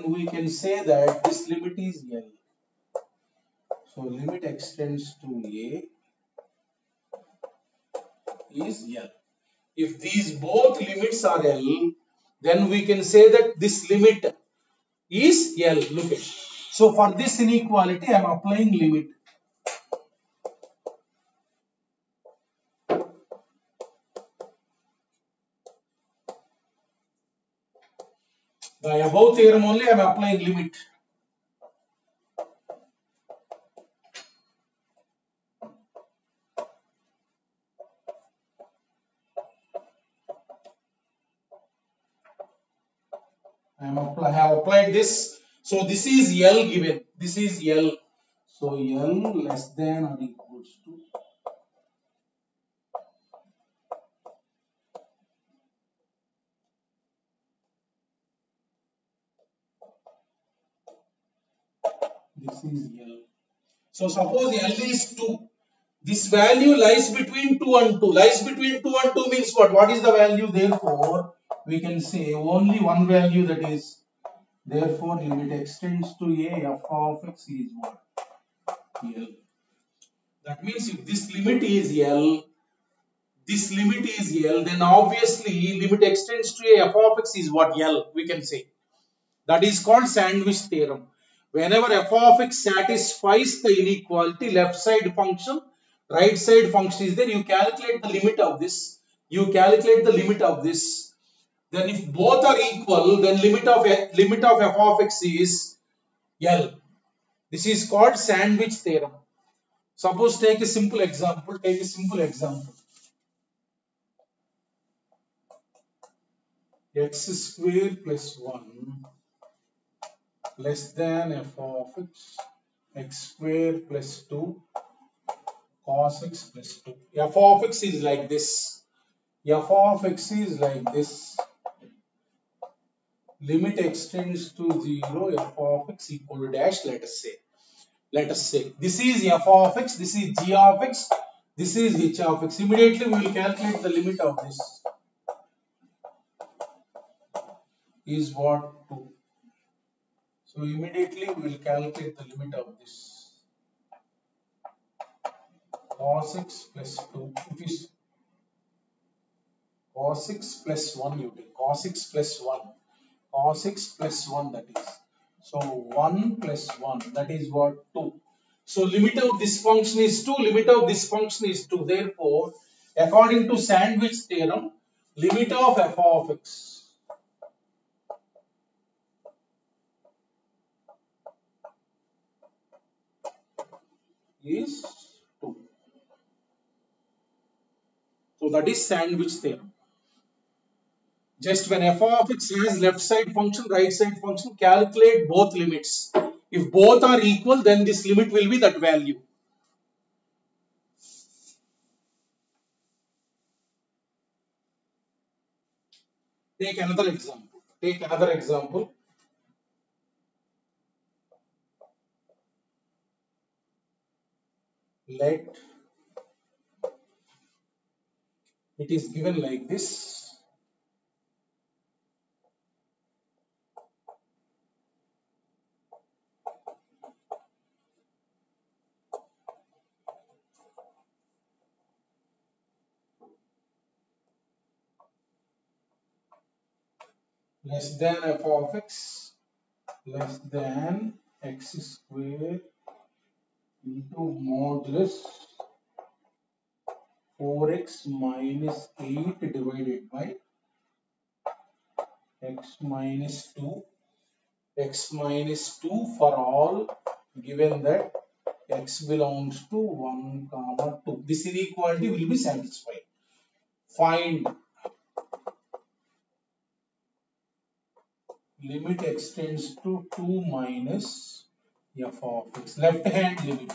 we can say that this limit is L. So limit extends to a is L. If these both limits are L, then we can say that this limit is L. Look at. So for this inequality, I am applying limit. The above theorem only I am applying limit. I have applied this. So this is L given. This is L. So L less than or equals to, this is L. So suppose L is 2. This value lies between 2 and 2. Lies between 2 and 2 means what? What is the value? Therefore, we can say only one value, that is, therefore limit extends to a, f of x is what? L. That means if this limit is L, then obviously limit extends to a, f of x is what? L, we can say. That is called sandwich theorem. Whenever f of x satisfies the inequality, left side function, right side function is there, you calculate the limit of this. Then if both are equal, then limit of f of x is L. This is called sandwich theorem. Suppose take a simple example. X square plus 1 less than f of x square plus 2 cos x plus 2. F of x is like this. Limit extends to 0, f of x equal to dash, let us say. This is f of x, this is g of x, this is h of x. Immediately we will calculate the limit of this. Is what? 2. So immediately we will calculate the limit of this. Cos x plus 2. It is cos x plus 1, you take cos x plus 1. Cos x plus 1, that is. So 1 plus 1, that is what? 2. So limit of this function is 2, limit of this function is 2. Therefore, according to sandwich theorem, limit of f of x is 2. that is sandwich theorem. Just when f of x has left side function, right side function, calculate both limits. If both are equal, then this limit will be that value. Take another example. Take another example. Let it is given like this. Less than f of x less than x square into modulus 4x minus 8 divided by x minus 2 for all given that x belongs to 1 comma 2. This inequality will be satisfied. Find limit extends to 2 minus f of x. Left hand limit.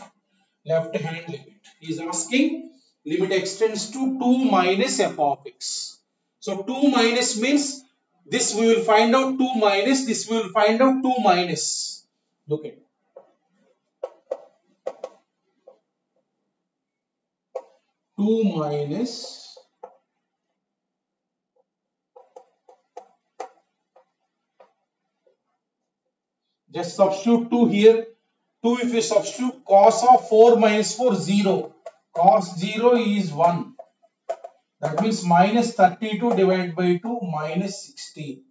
Left hand limit. He is asking limit extends to 2 minus f of x. So 2 minus means this we will find out 2 minus, this we will find out 2 minus. Look at 2 minus just substitute 2 here. 2 if you substitute cos of 4 minus 4 0. Cos 0 is 1. That means minus 32 divided by 2 minus 16.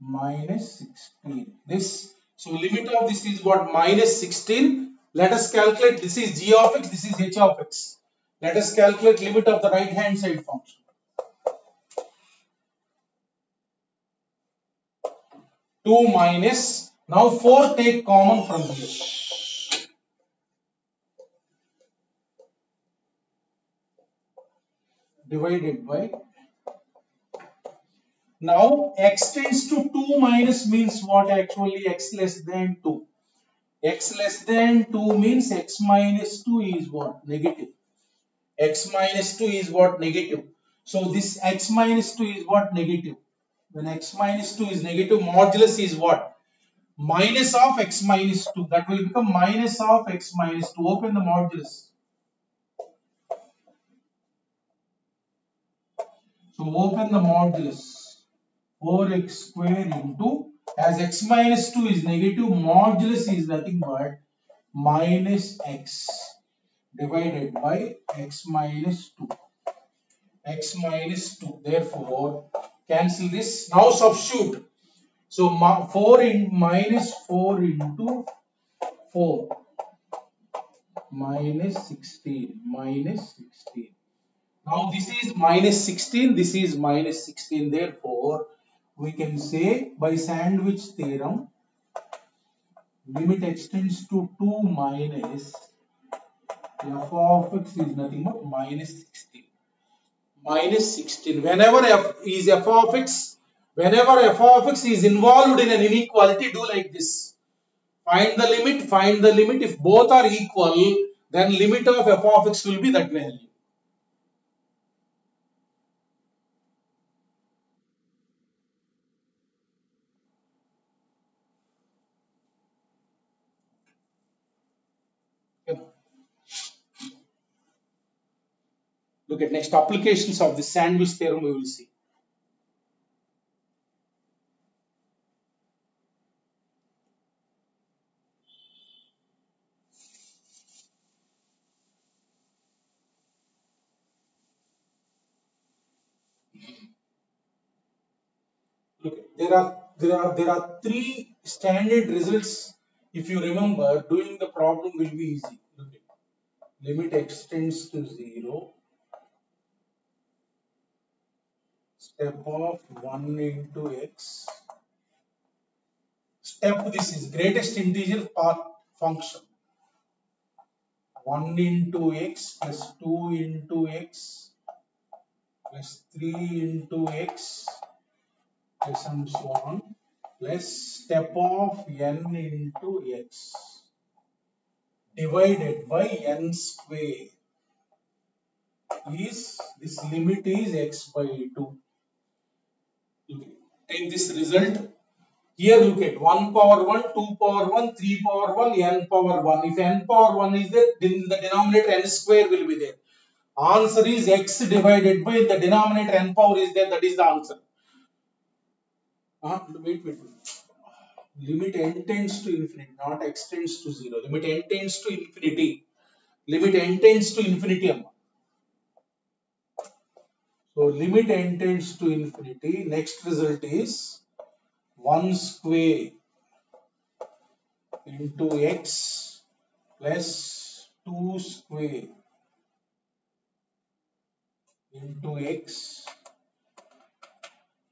Minus 16. This so limit of this is what? Minus 16. Let us calculate. This is g of x. This is h of x. Let us calculate limit of the right hand side function. 2 minus. Now 4 take common from here. Divided by. Now x tends to 2 minus means what actually? X less than 2. X less than 2 means x minus 2 is what? Negative. X minus 2 is what? Negative. So this x minus 2 is what? Negative. When x minus 2 is negative, modulus is what? Minus of x minus 2. That will become minus of x minus 2. Open the modulus. So open the modulus. 4x square into, as x minus 2 is negative, modulus is nothing but minus x divided by x minus 2. X minus 2. Therefore, cancel this. Now substitute. So 4 in minus 4 into 4 minus 16 minus 16. Now this is minus 16. This is minus 16. Therefore, we can say by sandwich theorem, limit extends to 2 minus f of x is nothing but minus 16. Minus 16. Whenever f is f of x, whenever f of x is involved in an inequality, do like this. Find the limit, find the limit. If both are equal, then limit of f of x will be that value. Look at next applications of the sandwich theorem we will see. Look, there are three standard results. If you remember, doing the problem will be easy. Look at limit extends to 0. Step of 1 into x. Step this is greatest integer part function. 1 into x plus 2 into x plus 3 into x plus and so on plus step of n into x divided by n square is this limit is x by 2. Okay. Take this result. Here look at 1 power 1, 2 power 1, 3 power 1, n power 1. If n power 1 is there, then the denominator n square will be there. Answer is x divided by the denominator n power is there. That is the answer. Wait. Limit n tends to infinity, not x tends to 0. Limit n tends to infinity. Limit n tends to infinity. So limit n tends to infinity. Next result is 1 square into x plus 2 square into x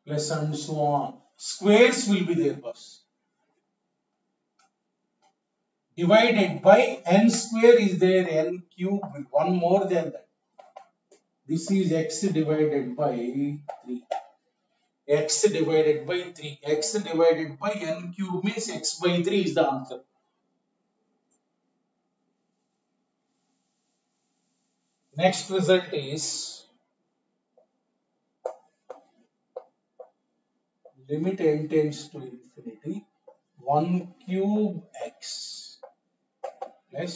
plus and so on. Squares will be there first. Divided by n square is there, n cube, one more than that. This is x divided by 3. X divided by 3. X divided by n cube means x by 3 is the answer. Next result is limit n tends to infinity 1 cube x plus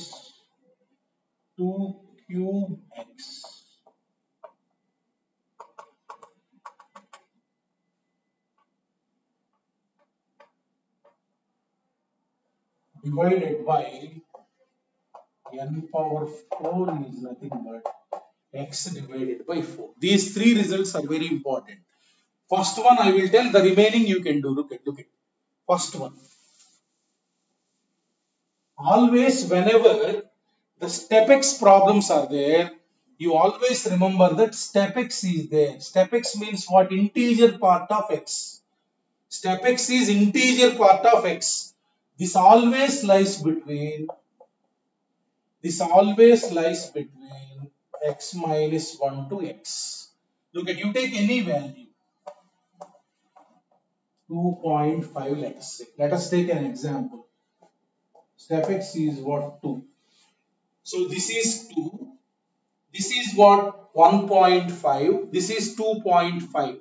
2 cube x divided by n power 4 is nothing but x divided by 4. These three results are very important. First one I will tell, the remaining you can do. Look at. First one. Always whenever the step x problems are there, you always remember that step x is there. Step x means what? Integer part of x. Step x is integer part of x. This always lies between x minus 1 to x. Look at, you take any value. 2.5 let us say. Let us take an example. Step x is what? 2. So this is 2. This is what? 1.5. This is 2.5.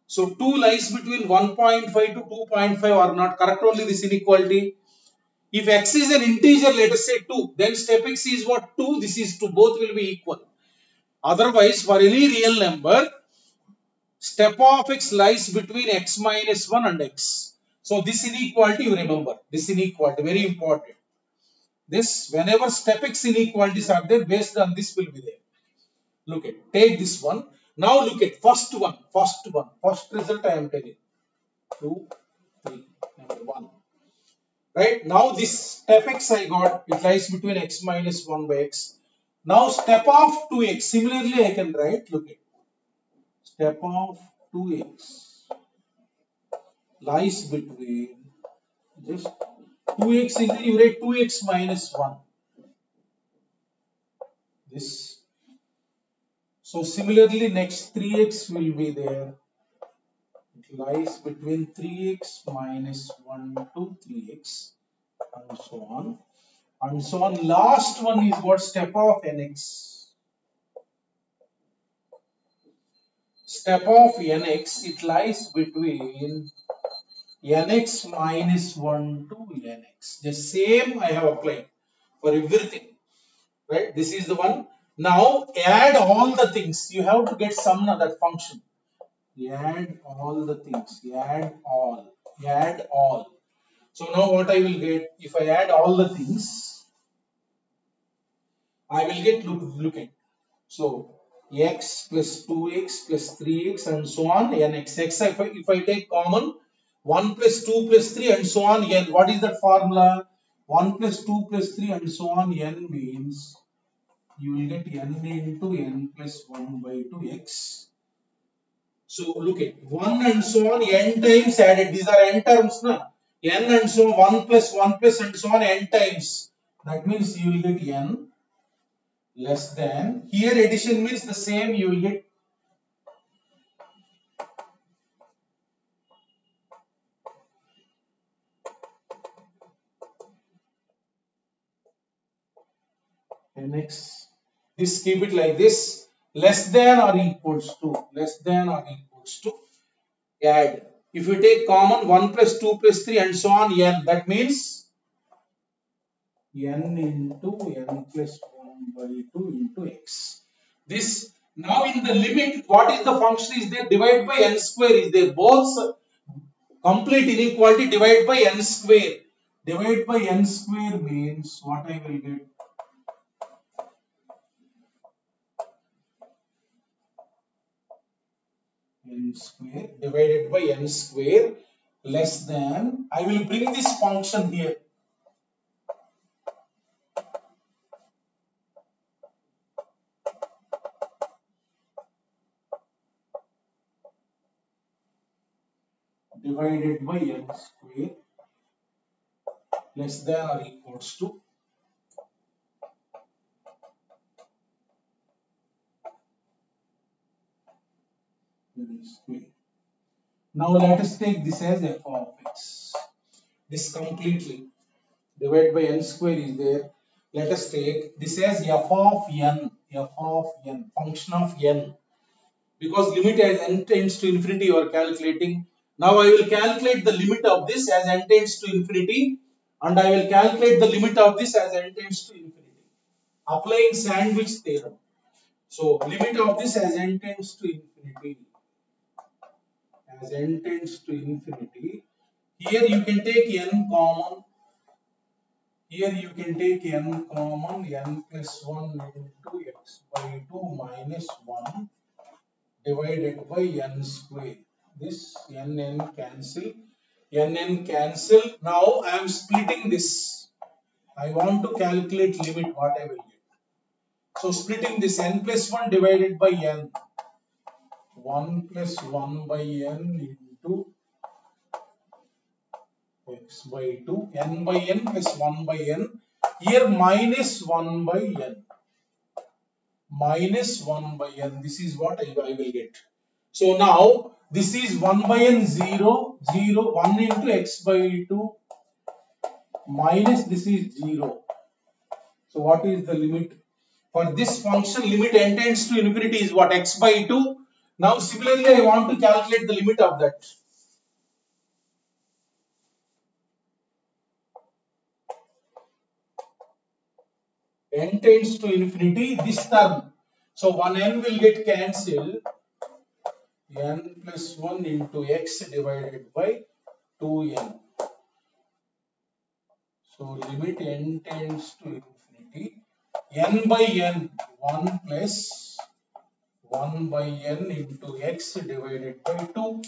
So 2 lies between 1.5 to 2.5 or not. Correct only this inequality. If x is an integer, let us say 2, then step x is what? 2. This is 2. Both will be equal. Otherwise, for any real number, step of x lies between x minus 1 and x. So this inequality you remember. This inequality, very important. This, whenever step x inequalities are there, based on this will be there. Look at, take this one. Now look at first one. First result I am telling. 2, 3, number 1. Right? Now this step x I got, it lies between x minus 1 by x. Now step of 2x, similarly I can write, look at. Step of 2x lies between just 2x into, you write 2x minus 1. This. So similarly next 3x will be there. It lies between 3x minus 1 to 3x and so on. And so on. Last one is what? Step of nx. Step of nx, it lies between nx minus 1 to nx. The same I have applied for everything. Right? This is the one. Now add all the things. You have to get sum of that function. Add all the things. Add all. So now what I will get? If I add all the things, I will get, look at. So x plus 2x plus 3x and so on nx. If I take common, 1 plus 2 plus 3 and so on n. What is that formula? 1 plus 2 plus 3 and so on n means you will get n into n plus 1 by 2x. So look at 1 and so on n times added. These are n terms, na? N and so on 1 plus and so on n times. That means you will get n less than. Here addition means the same, you will get nx. This keep it like this, less than or equals to, less than or equals to, add. If you take common 1 plus 2 plus 3 and so on n, that means n into n plus 1 by 2 into x. This now in the limit, what is the function is there? Divide by n square is there. Both complete inequality divide by n square. Divide by n square means what I will get? N square divided by n square less than, I will bring this function here. Divided by n square less than or equals to n square. Now let us take this as f of x. This completely divided by n square is there. Let us take this as f of n, function of n. Because limit as n tends to infinity you are calculating. Now I will calculate the limit of this as n tends to infinity, and I will calculate the limit of this as n tends to infinity. Applying sandwich theorem. So limit of this as n tends to infinity. As n tends to infinity. Here you can take n common. Here you can take n common, n plus 1 into x by 2 minus 1 divided by n square. This n cancel. Cancel. Now I am splitting this. I want to calculate limit what I will get. So splitting this n plus 1 divided by n. 1 plus 1 by n into x by 2. N by n plus 1 by n. Here minus 1 by n. Minus 1 by n. This is what I will get. So now this is 1 by n 0, 0, 1 into x by 2 minus this is 0. So what is the limit? For this function limit n tends to infinity is what? X by 2. Now similarly I want to calculate the limit of that. N tends to infinity, this term. So 1n will get cancelled. N plus 1 into x divided by 2n. So limit n tends to infinity. N by n, 1 plus 1 by n into x divided by 2.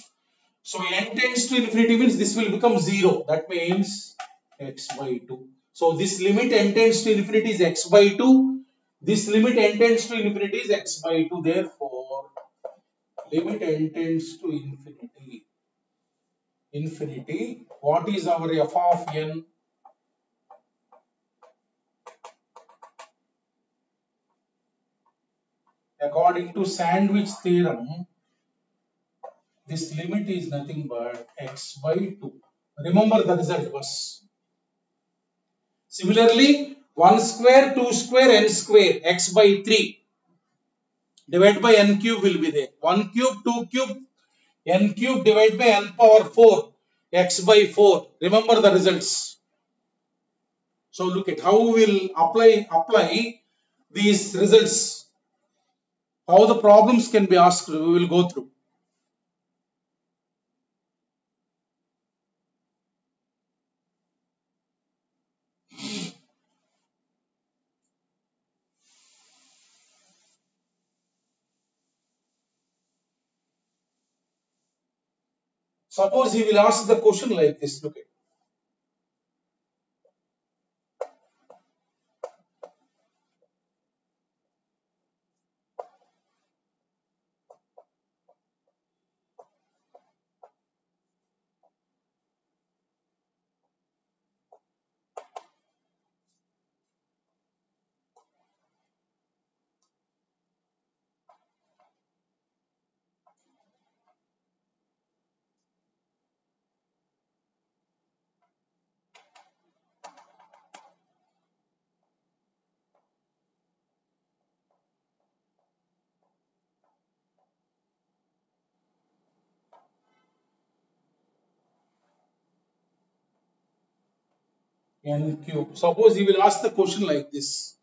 So n tends to infinity means this will become 0. That means x by 2. So this limit n tends to infinity is x by 2. This limit n tends to infinity is x by 2. Therefore, limit n tends to infinity. Infinity. What is our f of n? According to sandwich theorem, this limit is nothing but x by 2. Remember the result was. Similarly, 1 square, 2 square, n square, x by 3. Divided by n cube will be there. 1 cube, 2 cube, n cube divided by n power 4, x by 4. Remember the results. So look at how we will apply these results. How the problems can be asked, we will go through. Suppose he will ask the question like this. Look at. n cube. Suppose he will ask the question like this.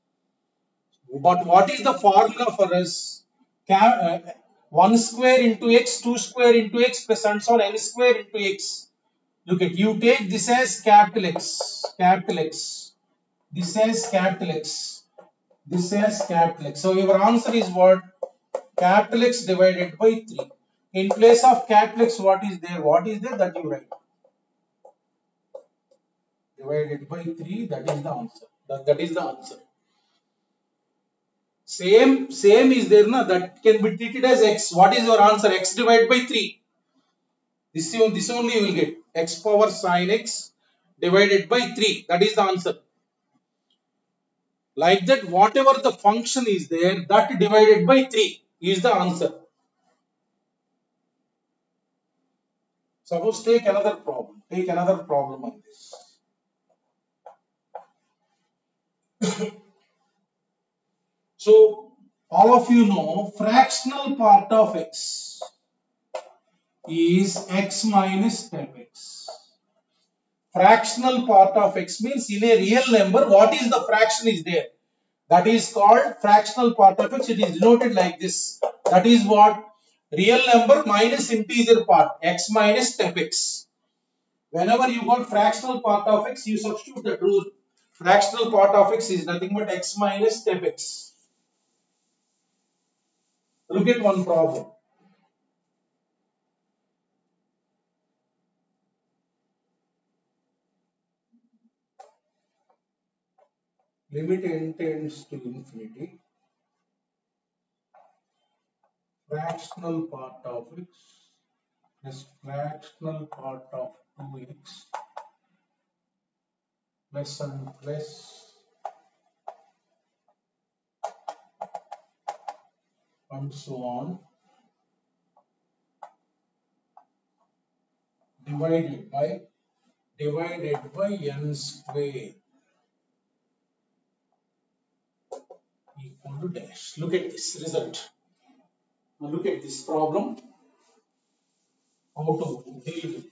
But what is the formula for us? 1 square into x, 2 square into x plus and so on n square into x. Look at, you take this as capital X, capital X. This as capital X. This as capital X. So your answer is what? Capital X divided by 3. In place of capital X, what is there? What is there? That you write. Divided by 3, that is the answer. That is the answer. Same is there, na? That can be treated as x. What is your answer? X divided by 3. This only you will get. X power sin x divided by 3. That is the answer. Like that, whatever the function is there, that divided by 3 is the answer. Suppose take another problem. Take another problem on this. So, all of you know, fractional part of x is x minus step x. Fractional part of x means in a real number, what is the fraction is there? That is called fractional part of x. It is denoted like this. That is what? Real number minus integer part, x minus step x. Whenever you got fractional part of x, you substitute that rule. Fractional part of x is nothing but x minus step x. Look at one problem. Limit n tends to infinity. Fractional part of x is fractional part of 2x plus and plus and so on, divided by n square equal to dash. Look at this result. Now look at this problem. How to deal with it.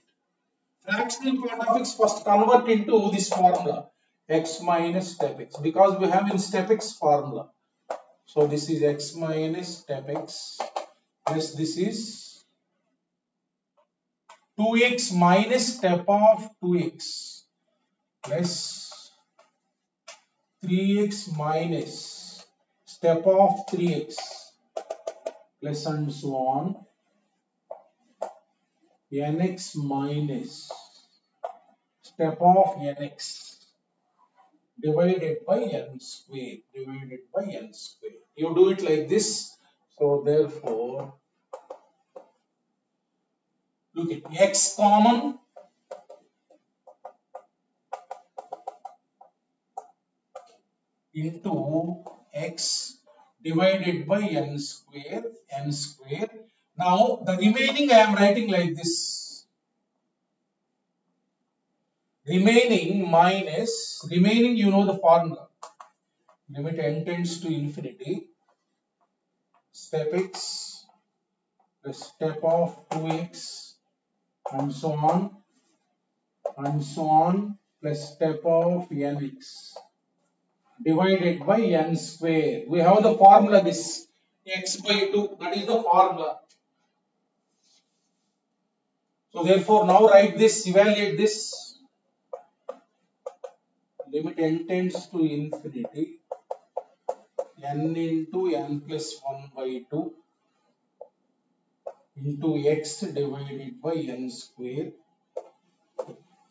Fractional part of x, first convert into this formula, x minus step x, because we have in step x formula. So this is x minus step x plus this is 2x minus step of 2x plus 3x minus step of 3x plus and so on, nx minus step of nx divided by n square, You do it like this. So therefore, look at x common into x divided by n square. Now the remaining I am writing like this. Remaining minus, you know the formula. Limit n tends to infinity. Step x plus step of 2x and so on plus step of nx divided by n square. We have the formula this x by 2, that is the formula. So therefore now write this, evaluate this. Limit n tends to infinity, n into n plus 1 by 2 into x divided by n square.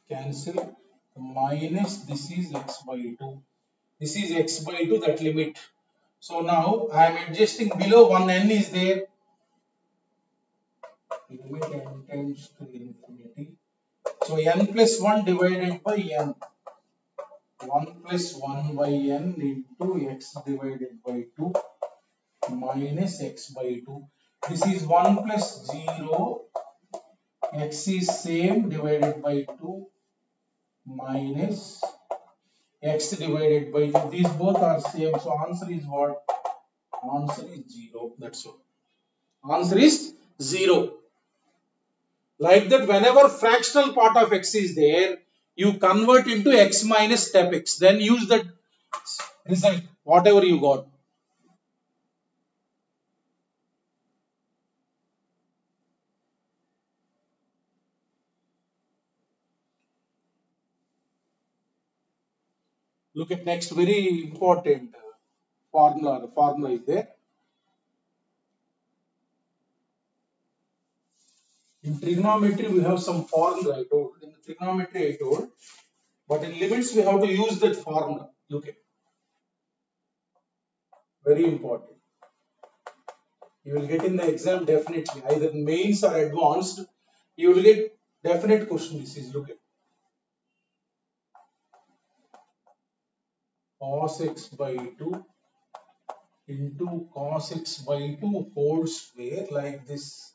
Cancel, minus this is x by 2. This is x by 2, that limit. So now I am adjusting below, one n is there. Limit n tends to infinity. So n plus 1 divided by n. 1 plus 1 by n into x divided by 2 minus x by 2. This is 1 plus 0. X is same divided by 2 minus x divided by 2. These both are same. So answer is what? Answer is 0. That's all. Answer is 0. Like that, whenever fractional part of x is there, you convert into x minus step x. Then use that result, whatever you got. Look at next, very important formula. The formula is there. In trigonometry, we have some formula. I told. In trigonometry, I told. But in limits, we have to use that formula. Look at. Very important. You will get in the exam definitely. Either mains or advanced. You will get definite question. This is, look at. Cos x by 2 into cos x by 2 whole square, like this.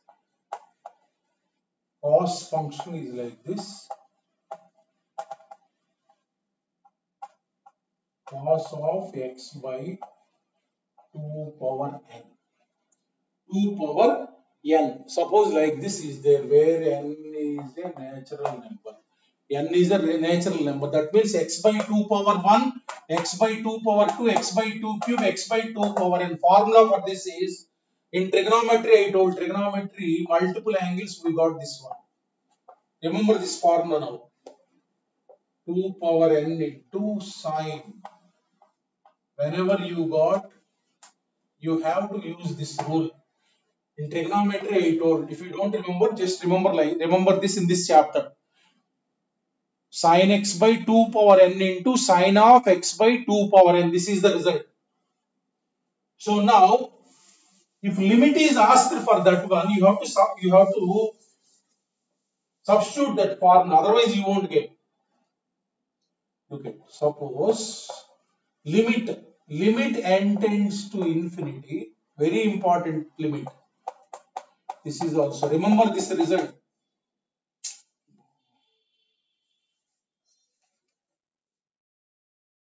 Cos function is like this. Cos of x by 2 power n. 2 power n. Suppose like this is there, where n is a natural number. N is a natural number. That means x by 2 power 1, x by 2 power 2, x by 2 cube, x by 2 power n. Formula for this is, in trigonometry, I told trigonometry, multiple angles, we got this one. Remember this formula now. 2 power n into sine. Whenever you got, you have to use this rule. In trigonometry, I told, if you don't remember, just remember, like, remember this in this chapter. Sin x by 2 power n into sin of x by 2 power n. This is the result. So now, if limit is asked for that one, you have to substitute that formula. Otherwise, you won't get. Okay. Suppose limit n tends to infinity. Very important limit. This is also, remember this result.